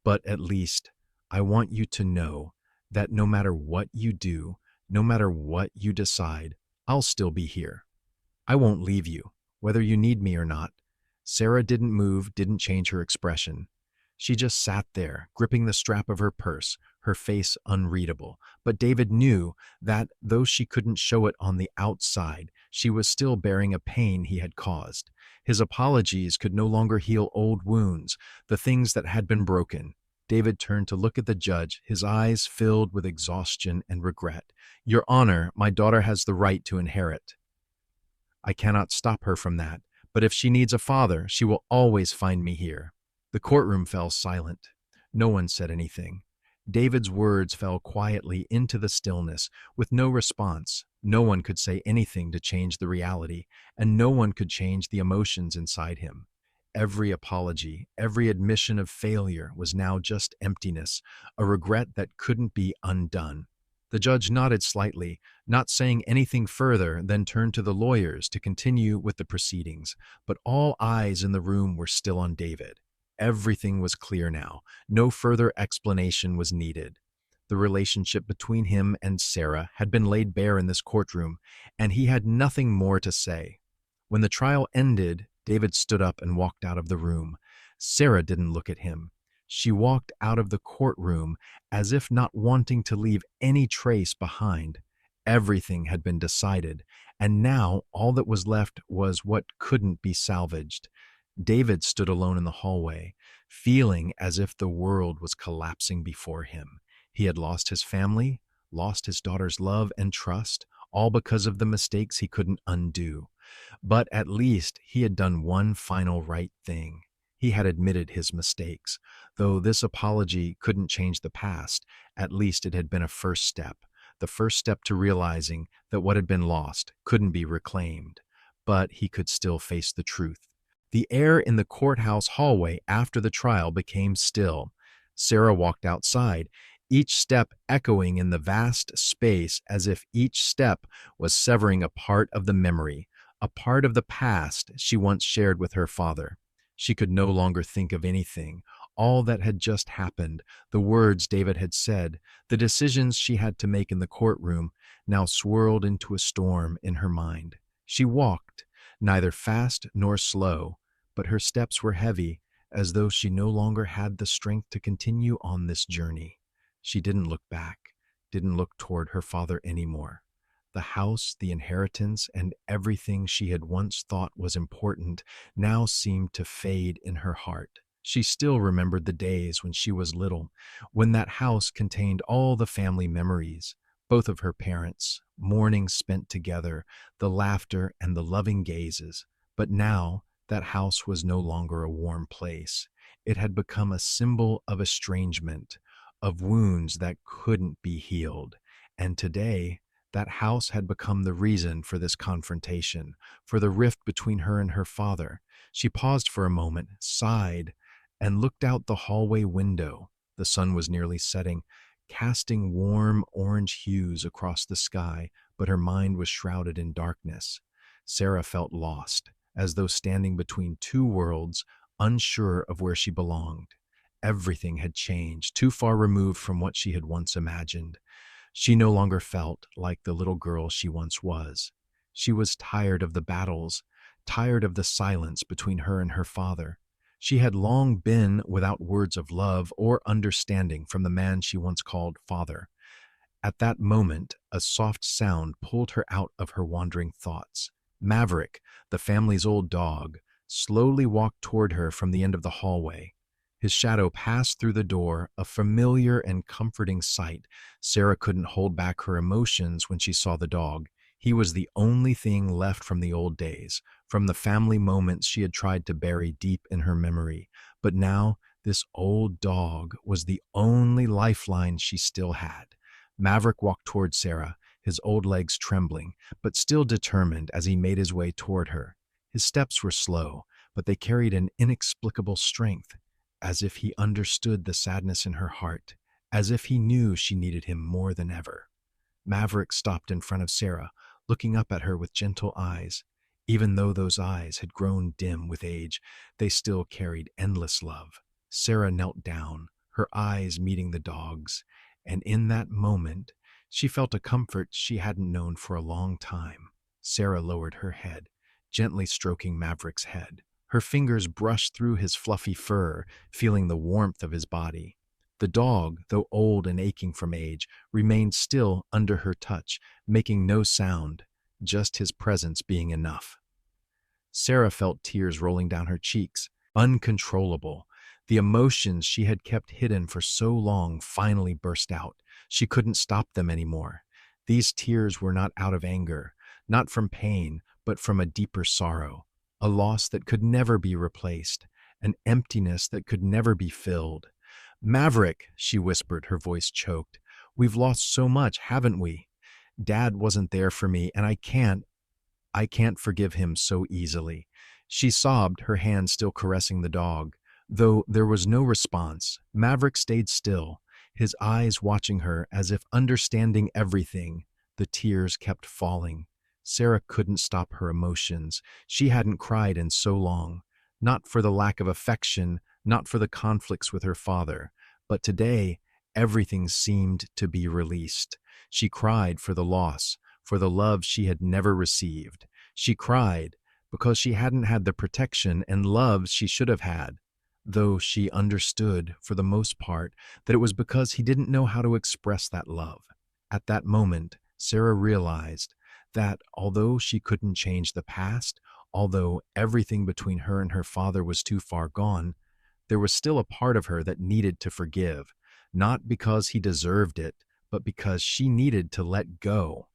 but at least I want you to know that no matter what you do, no matter what you decide, I'll still be here. I won't leave you, whether you need me or not." Sarah didn't move, didn't change her expression. She just sat there, gripping the strap of her purse, her face unreadable. But David knew that though she couldn't show it on the outside, she was still bearing a pain he had caused. His apologies could no longer heal old wounds, the things that had been broken. David turned to look at the judge, his eyes filled with exhaustion and regret. "Your Honor, my daughter has the right to inherit. I cannot stop her from that, but if she needs a father, she will always find me here." The courtroom fell silent. No one said anything. David's words fell quietly into the stillness, with no response. No one could say anything to change the reality, and no one could change the emotions inside him. Every apology, every admission of failure was now just emptiness, a regret that couldn't be undone. The judge nodded slightly, not saying anything further, then turned to the lawyers to continue with the proceedings. But all eyes in the room were still on David. Everything was clear now. No further explanation was needed. The relationship between him and Sarah had been laid bare in this courtroom, and he had nothing more to say. When the trial ended, David stood up and walked out of the room. Sarah didn't look at him. She walked out of the courtroom as if not wanting to leave any trace behind. Everything had been decided, and now all that was left was what couldn't be salvaged. David stood alone in the hallway, feeling as if the world was collapsing before him. He had lost his family, lost his daughter's love and trust, all because of the mistakes he couldn't undo. But at least he had done one final right thing. He had admitted his mistakes. Though this apology couldn't change the past, at least it had been a first step, the first step to realizing that what had been lost couldn't be reclaimed. But he could still face the truth. The air in the courthouse hallway after the trial became still. Sarah walked outside, each step echoing in the vast space as if each step was severing a part of the memory, a part of the past she once shared with her father. She could no longer think of anything. All that had just happened, the words David had said, the decisions she had to make in the courtroom, now swirled into a storm in her mind. She walked, neither fast nor slow, but her steps were heavy, as though she no longer had the strength to continue on this journey. She didn't look back, didn't look toward her father anymore. The house, the inheritance, and everything she had once thought was important now seemed to fade in her heart. She still remembered the days when she was little, when that house contained all the family memories, both of her parents, mornings spent together, the laughter and the loving gazes. But now, that house was no longer a warm place. It had become a symbol of estrangement, of wounds that couldn't be healed. And today, that house had become the reason for this confrontation, for the rift between her and her father. She paused for a moment, sighed, and looked out the hallway window. The sun was nearly setting, casting warm orange hues across the sky, but her mind was shrouded in darkness. Sarah felt lost, as though standing between two worlds, unsure of where she belonged. Everything had changed, too far removed from what she had once imagined. She no longer felt like the little girl she once was. She was tired of the battles, tired of the silence between her and her father. She had long been without words of love or understanding from the man she once called father. At that moment, a soft sound pulled her out of her wandering thoughts. Maverick, the family's old dog, slowly walked toward her from the end of the hallway. His shadow passed through the door, a familiar and comforting sight. Sarah couldn't hold back her emotions when she saw the dog. He was the only thing left from the old days, from the family moments she had tried to bury deep in her memory. But now, this old dog was the only lifeline she still had. Maverick walked toward Sarah, his old legs trembling, but still determined as he made his way toward her. His steps were slow, but they carried an inexplicable strength, as if he understood the sadness in her heart, as if he knew she needed him more than ever. Maverick stopped in front of Sarah, looking up at her with gentle eyes. Even though those eyes had grown dim with age, they still carried endless love. Sarah knelt down, her eyes meeting the dog's, and in that moment, she felt a comfort she hadn't known for a long time. Sarah lowered her head, gently stroking Maverick's head. Her fingers brushed through his fluffy fur, feeling the warmth of his body. The dog, though old and aching from age, remained still under her touch, making no sound, just his presence being enough. Sarah felt tears rolling down her cheeks, uncontrollable. The emotions she had kept hidden for so long finally burst out. She couldn't stop them anymore. These tears were not out of anger, not from pain, but from a deeper sorrow, a loss that could never be replaced, an emptiness that could never be filled. "Maverick," she whispered, her voice choked, "we've lost so much, haven't we? Dad wasn't there for me, and I can't forgive him so easily." She sobbed, her hand still caressing the dog. Though there was no response, Maverick stayed still, his eyes watching her as if understanding everything. The tears kept falling. Sarah couldn't stop her emotions. She hadn't cried in so long. Not for the lack of affection, not for the conflicts with her father, but today everything seemed to be released. She cried for the loss, for the love she had never received. She cried because she hadn't had the protection and love she should have had, though she understood, for the most part, that it was because he didn't know how to express that love. At that moment, Sarah realized that although she couldn't change the past, although everything between her and her father was too far gone, there was still a part of her that needed to forgive, not because he deserved it, but because she needed to let go.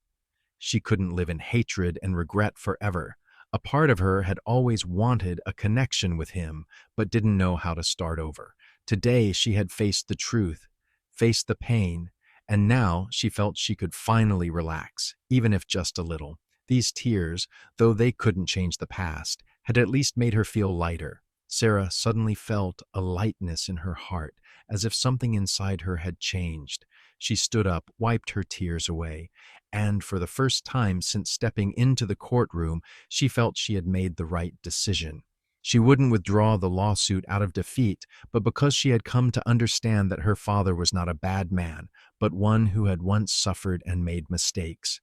She couldn't live in hatred and regret forever. A part of her had always wanted a connection with him, but didn't know how to start over. Today she had faced the truth, faced the pain, and now she felt she could finally relax, even if just a little. These tears, though they couldn't change the past, had at least made her feel lighter. Sarah suddenly felt a lightness in her heart, as if something inside her had changed. She stood up, wiped her tears away, and for the first time since stepping into the courtroom, she felt she had made the right decision. She wouldn't withdraw the lawsuit out of defeat, but because she had come to understand that her father was not a bad man, but one who had once suffered and made mistakes.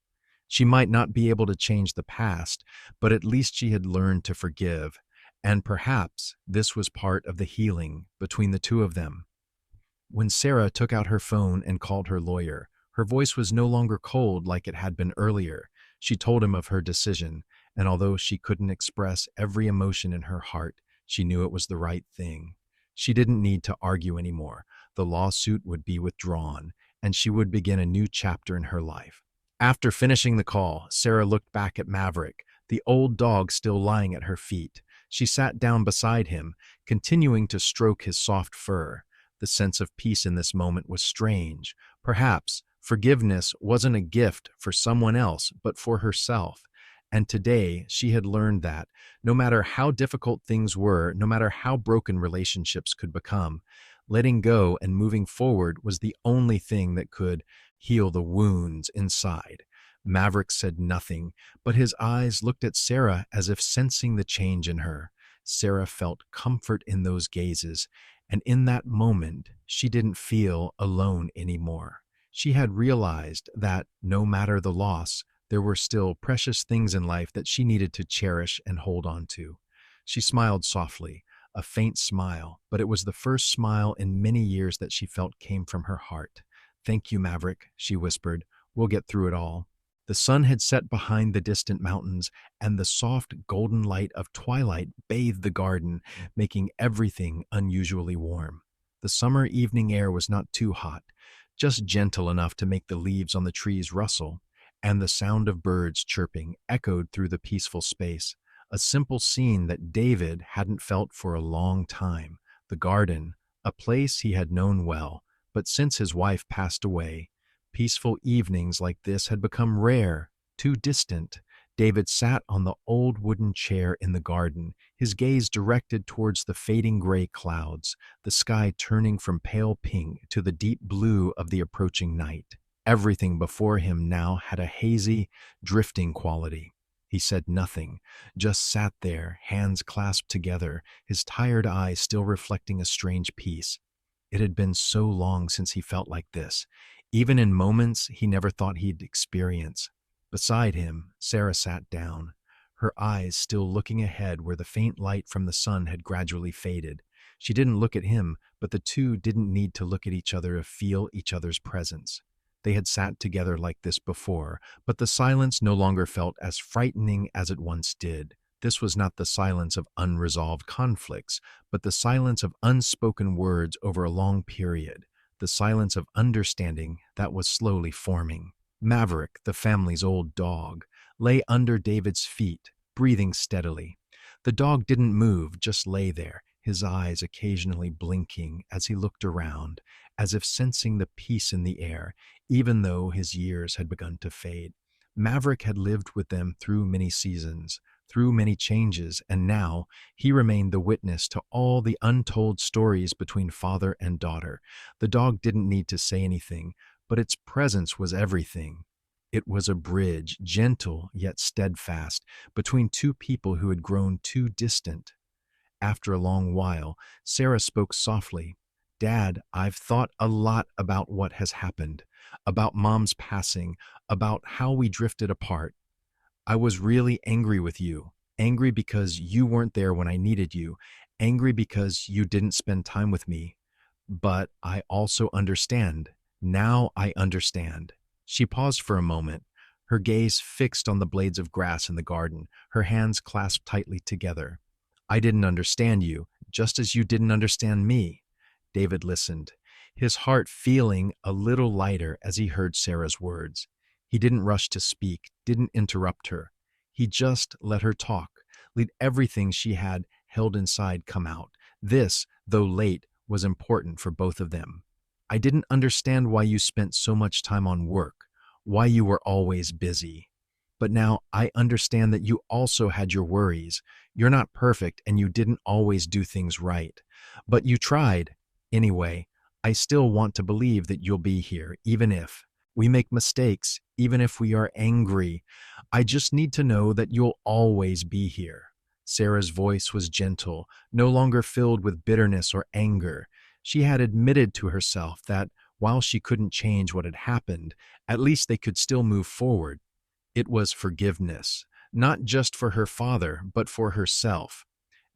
She might not be able to change the past, but at least she had learned to forgive, and perhaps this was part of the healing between the two of them. When Sarah took out her phone and called her lawyer, her voice was no longer cold like it had been earlier. She told him of her decision, and although she couldn't express every emotion in her heart, she knew it was the right thing. She didn't need to argue anymore. The lawsuit would be withdrawn, and she would begin a new chapter in her life. After finishing the call, Sarah looked back at Maverick, the old dog still lying at her feet. She sat down beside him, continuing to stroke his soft fur. The sense of peace in this moment was strange. Perhaps forgiveness wasn't a gift for someone else, but for herself. And today she had learned that no matter how difficult things were, no matter how broken relationships could become, letting go and moving forward was the only thing that could heal the wounds inside. Maverick said nothing, but his eyes looked at Sarah as if sensing the change in her. Sarah felt comfort in those gazes, and in that moment, she didn't feel alone anymore. She had realized that, no matter the loss, there were still precious things in life that she needed to cherish and hold on to. She smiled softly, a faint smile, but it was the first smile in many years that she felt came from her heart. "Thank you, Maverick," she whispered. "We'll get through it all." The sun had set behind the distant mountains, and the soft golden light of twilight bathed the garden, making everything unusually warm. The summer evening air was not too hot, just gentle enough to make the leaves on the trees rustle, and the sound of birds chirping echoed through the peaceful space, a simple scene that David hadn't felt for a long time. The garden, a place he had known well, but since his wife passed away, peaceful evenings like this had become rare, too distant. David sat on the old wooden chair in the garden, his gaze directed towards the fading gray clouds, the sky turning from pale pink to the deep blue of the approaching night. Everything before him now had a hazy, drifting quality. He said nothing, just sat there, hands clasped together, his tired eyes still reflecting a strange peace. It had been so long since he felt like this, even in moments he never thought he'd experience. Beside him, Sarah sat down, her eyes still looking ahead where the faint light from the sun had gradually faded. She didn't look at him, but the two didn't need to look at each other to feel each other's presence. They had sat together like this before, but the silence no longer felt as frightening as it once did. This was not the silence of unresolved conflicts, but the silence of unspoken words over a long period, the silence of understanding that was slowly forming. Maverick, the family's old dog, lay under David's feet, breathing steadily. The dog didn't move, just lay there, his eyes occasionally blinking as he looked around, as if sensing the peace in the air, even though his years had begun to fade. Maverick had lived with them through many seasons, through many changes, and now he remained the witness to all the untold stories between father and daughter. The dog didn't need to say anything, but its presence was everything. It was a bridge, gentle yet steadfast, between two people who had grown too distant. After a long while, Sarah spoke softly. "Dad, I've thought a lot about what has happened, about Mom's passing, about how we drifted apart. I was really angry with you, angry because you weren't there when I needed you, angry because you didn't spend time with me. But I also understand. Now I understand." She paused for a moment, her gaze fixed on the blades of grass in the garden, her hands clasped tightly together. "I didn't understand you, just as you didn't understand me." David listened, his heart feeling a little lighter as he heard Sarah's words. He didn't rush to speak, didn't interrupt her. He just let her talk, let everything she had held inside come out. This, though late, was important for both of them. "I didn't understand why you spent so much time on work, why you were always busy. But now I understand that you also had your worries. You're not perfect and you didn't always do things right. But you tried. Anyway, I still want to believe that you'll be here, even if we make mistakes, even if we are angry. I just need to know that you'll always be here." Sarah's voice was gentle, no longer filled with bitterness or anger. She had admitted to herself that while she couldn't change what had happened, at least they could still move forward. It was forgiveness, not just for her father, but for herself.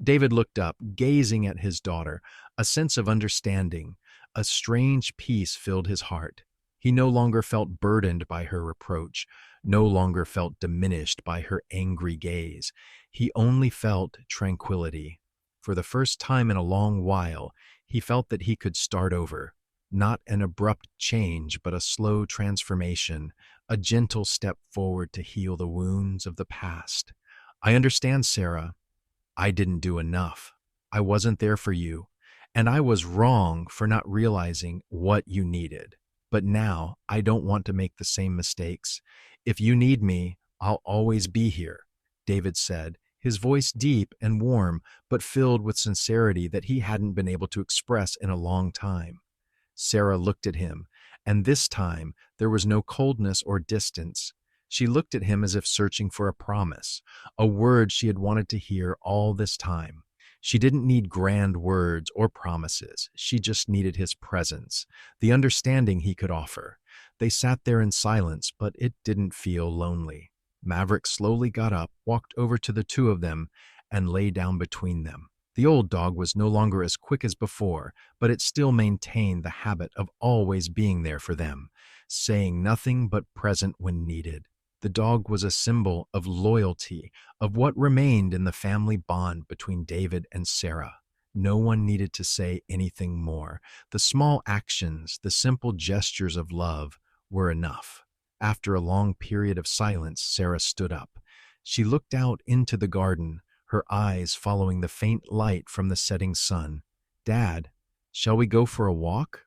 David looked up, gazing at his daughter, a sense of understanding. A strange peace filled his heart. He no longer felt burdened by her reproach, no longer felt diminished by her angry gaze. He only felt tranquility. For the first time in a long while, he felt that he could start over. Not an abrupt change, but a slow transformation, a gentle step forward to heal the wounds of the past. "I understand, Sarah. I didn't do enough. I wasn't there for you, and I was wrong for not realizing what you needed. But now I don't want to make the same mistakes. If you need me, I'll always be here," David said, his voice deep and warm, but filled with sincerity that he hadn't been able to express in a long time. Sarah looked at him, and this time there was no coldness or distance. She looked at him as if searching for a promise, a word she had wanted to hear all this time. She didn't need grand words or promises. She just needed his presence, the understanding he could offer. They sat there in silence, but it didn't feel lonely. Maverick slowly got up, walked over to the two of them, and lay down between them. The old dog was no longer as quick as before, but it still maintained the habit of always being there for them, saying nothing but present when needed. The dog was a symbol of loyalty, of what remained in the family bond between David and Sarah. No one needed to say anything more. The small actions, the simple gestures of love were enough. After a long period of silence, Sarah stood up. She looked out into the garden, her eyes following the faint light from the setting sun. "Dad, shall we go for a walk?"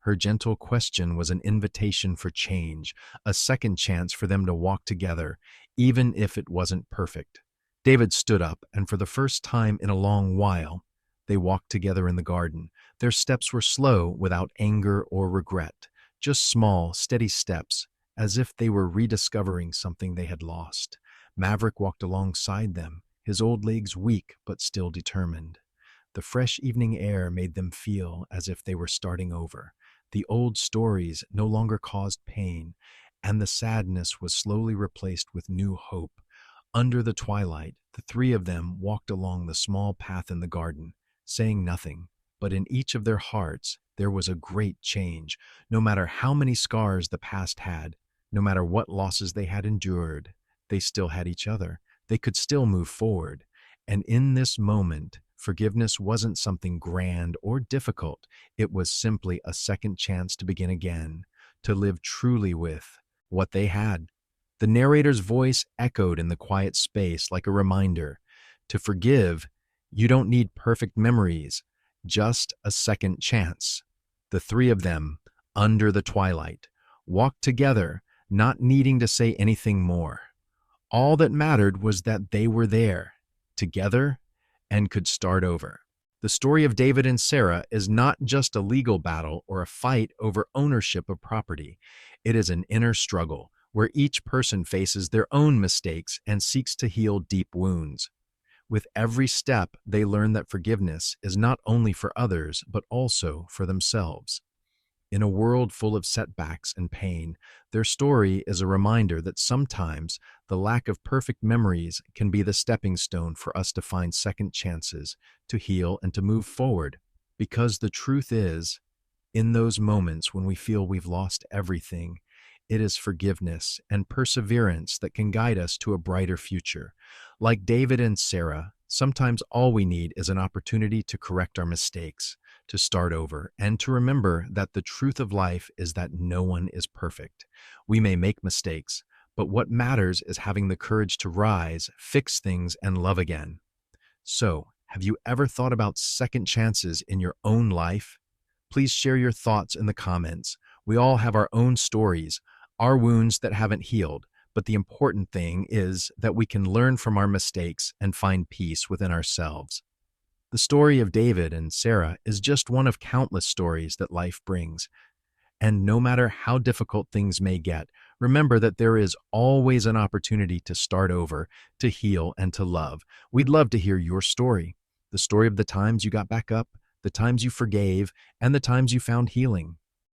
Her gentle question was an invitation for change, a second chance for them to walk together, even if it wasn't perfect. David stood up, and for the first time in a long while, they walked together in the garden. Their steps were slow, without anger or regret, just small, steady steps, as if they were rediscovering something they had lost. Maverick walked alongside them, his old legs weak but still determined. The fresh evening air made them feel as if they were starting over. The old stories no longer caused pain, and the sadness was slowly replaced with new hope. Under the twilight, the three of them walked along the small path in the garden. saying nothing. But in each of their hearts, there was a great change. No matter how many scars the past had, no matter what losses they had endured, they still had each other. They could still move forward. And in this moment, forgiveness wasn't something grand or difficult. It was simply a second chance to begin again, to live truly with what they had. The narrator's voice echoed in the quiet space like a reminder. To forgive, you don't need perfect memories, just a second chance. The three of them, under the twilight, walked together, not needing to say anything more. All that mattered was that they were there, together, and could start over. The story of David and Sarah is not just a legal battle or a fight over ownership of property. It is an inner struggle where each person faces their own mistakes and seeks to heal deep wounds. With every step, they learn that forgiveness is not only for others, but also for themselves. In a world full of setbacks and pain, their story is a reminder that sometimes the lack of perfect memories can be the stepping stone for us to find second chances, to heal, and to move forward. Because the truth is, in those moments when we feel we've lost everything, it is forgiveness and perseverance that can guide us to a brighter future. Like David and Sarah, sometimes all we need is an opportunity to correct our mistakes, to start over, and to remember that the truth of life is that no one is perfect. We may make mistakes, but what matters is having the courage to rise, fix things, and love again. So, have you ever thought about second chances in your own life? Please share your thoughts in the comments. We all have our own stories, our wounds that haven't healed, but the important thing is that we can learn from our mistakes and find peace within ourselves. The story of David and Sarah is just one of countless stories that life brings. And no matter how difficult things may get, remember that there is always an opportunity to start over, to heal, and to love. We'd love to hear your story, the story of the times you got back up, the times you forgave, and the times you found healing.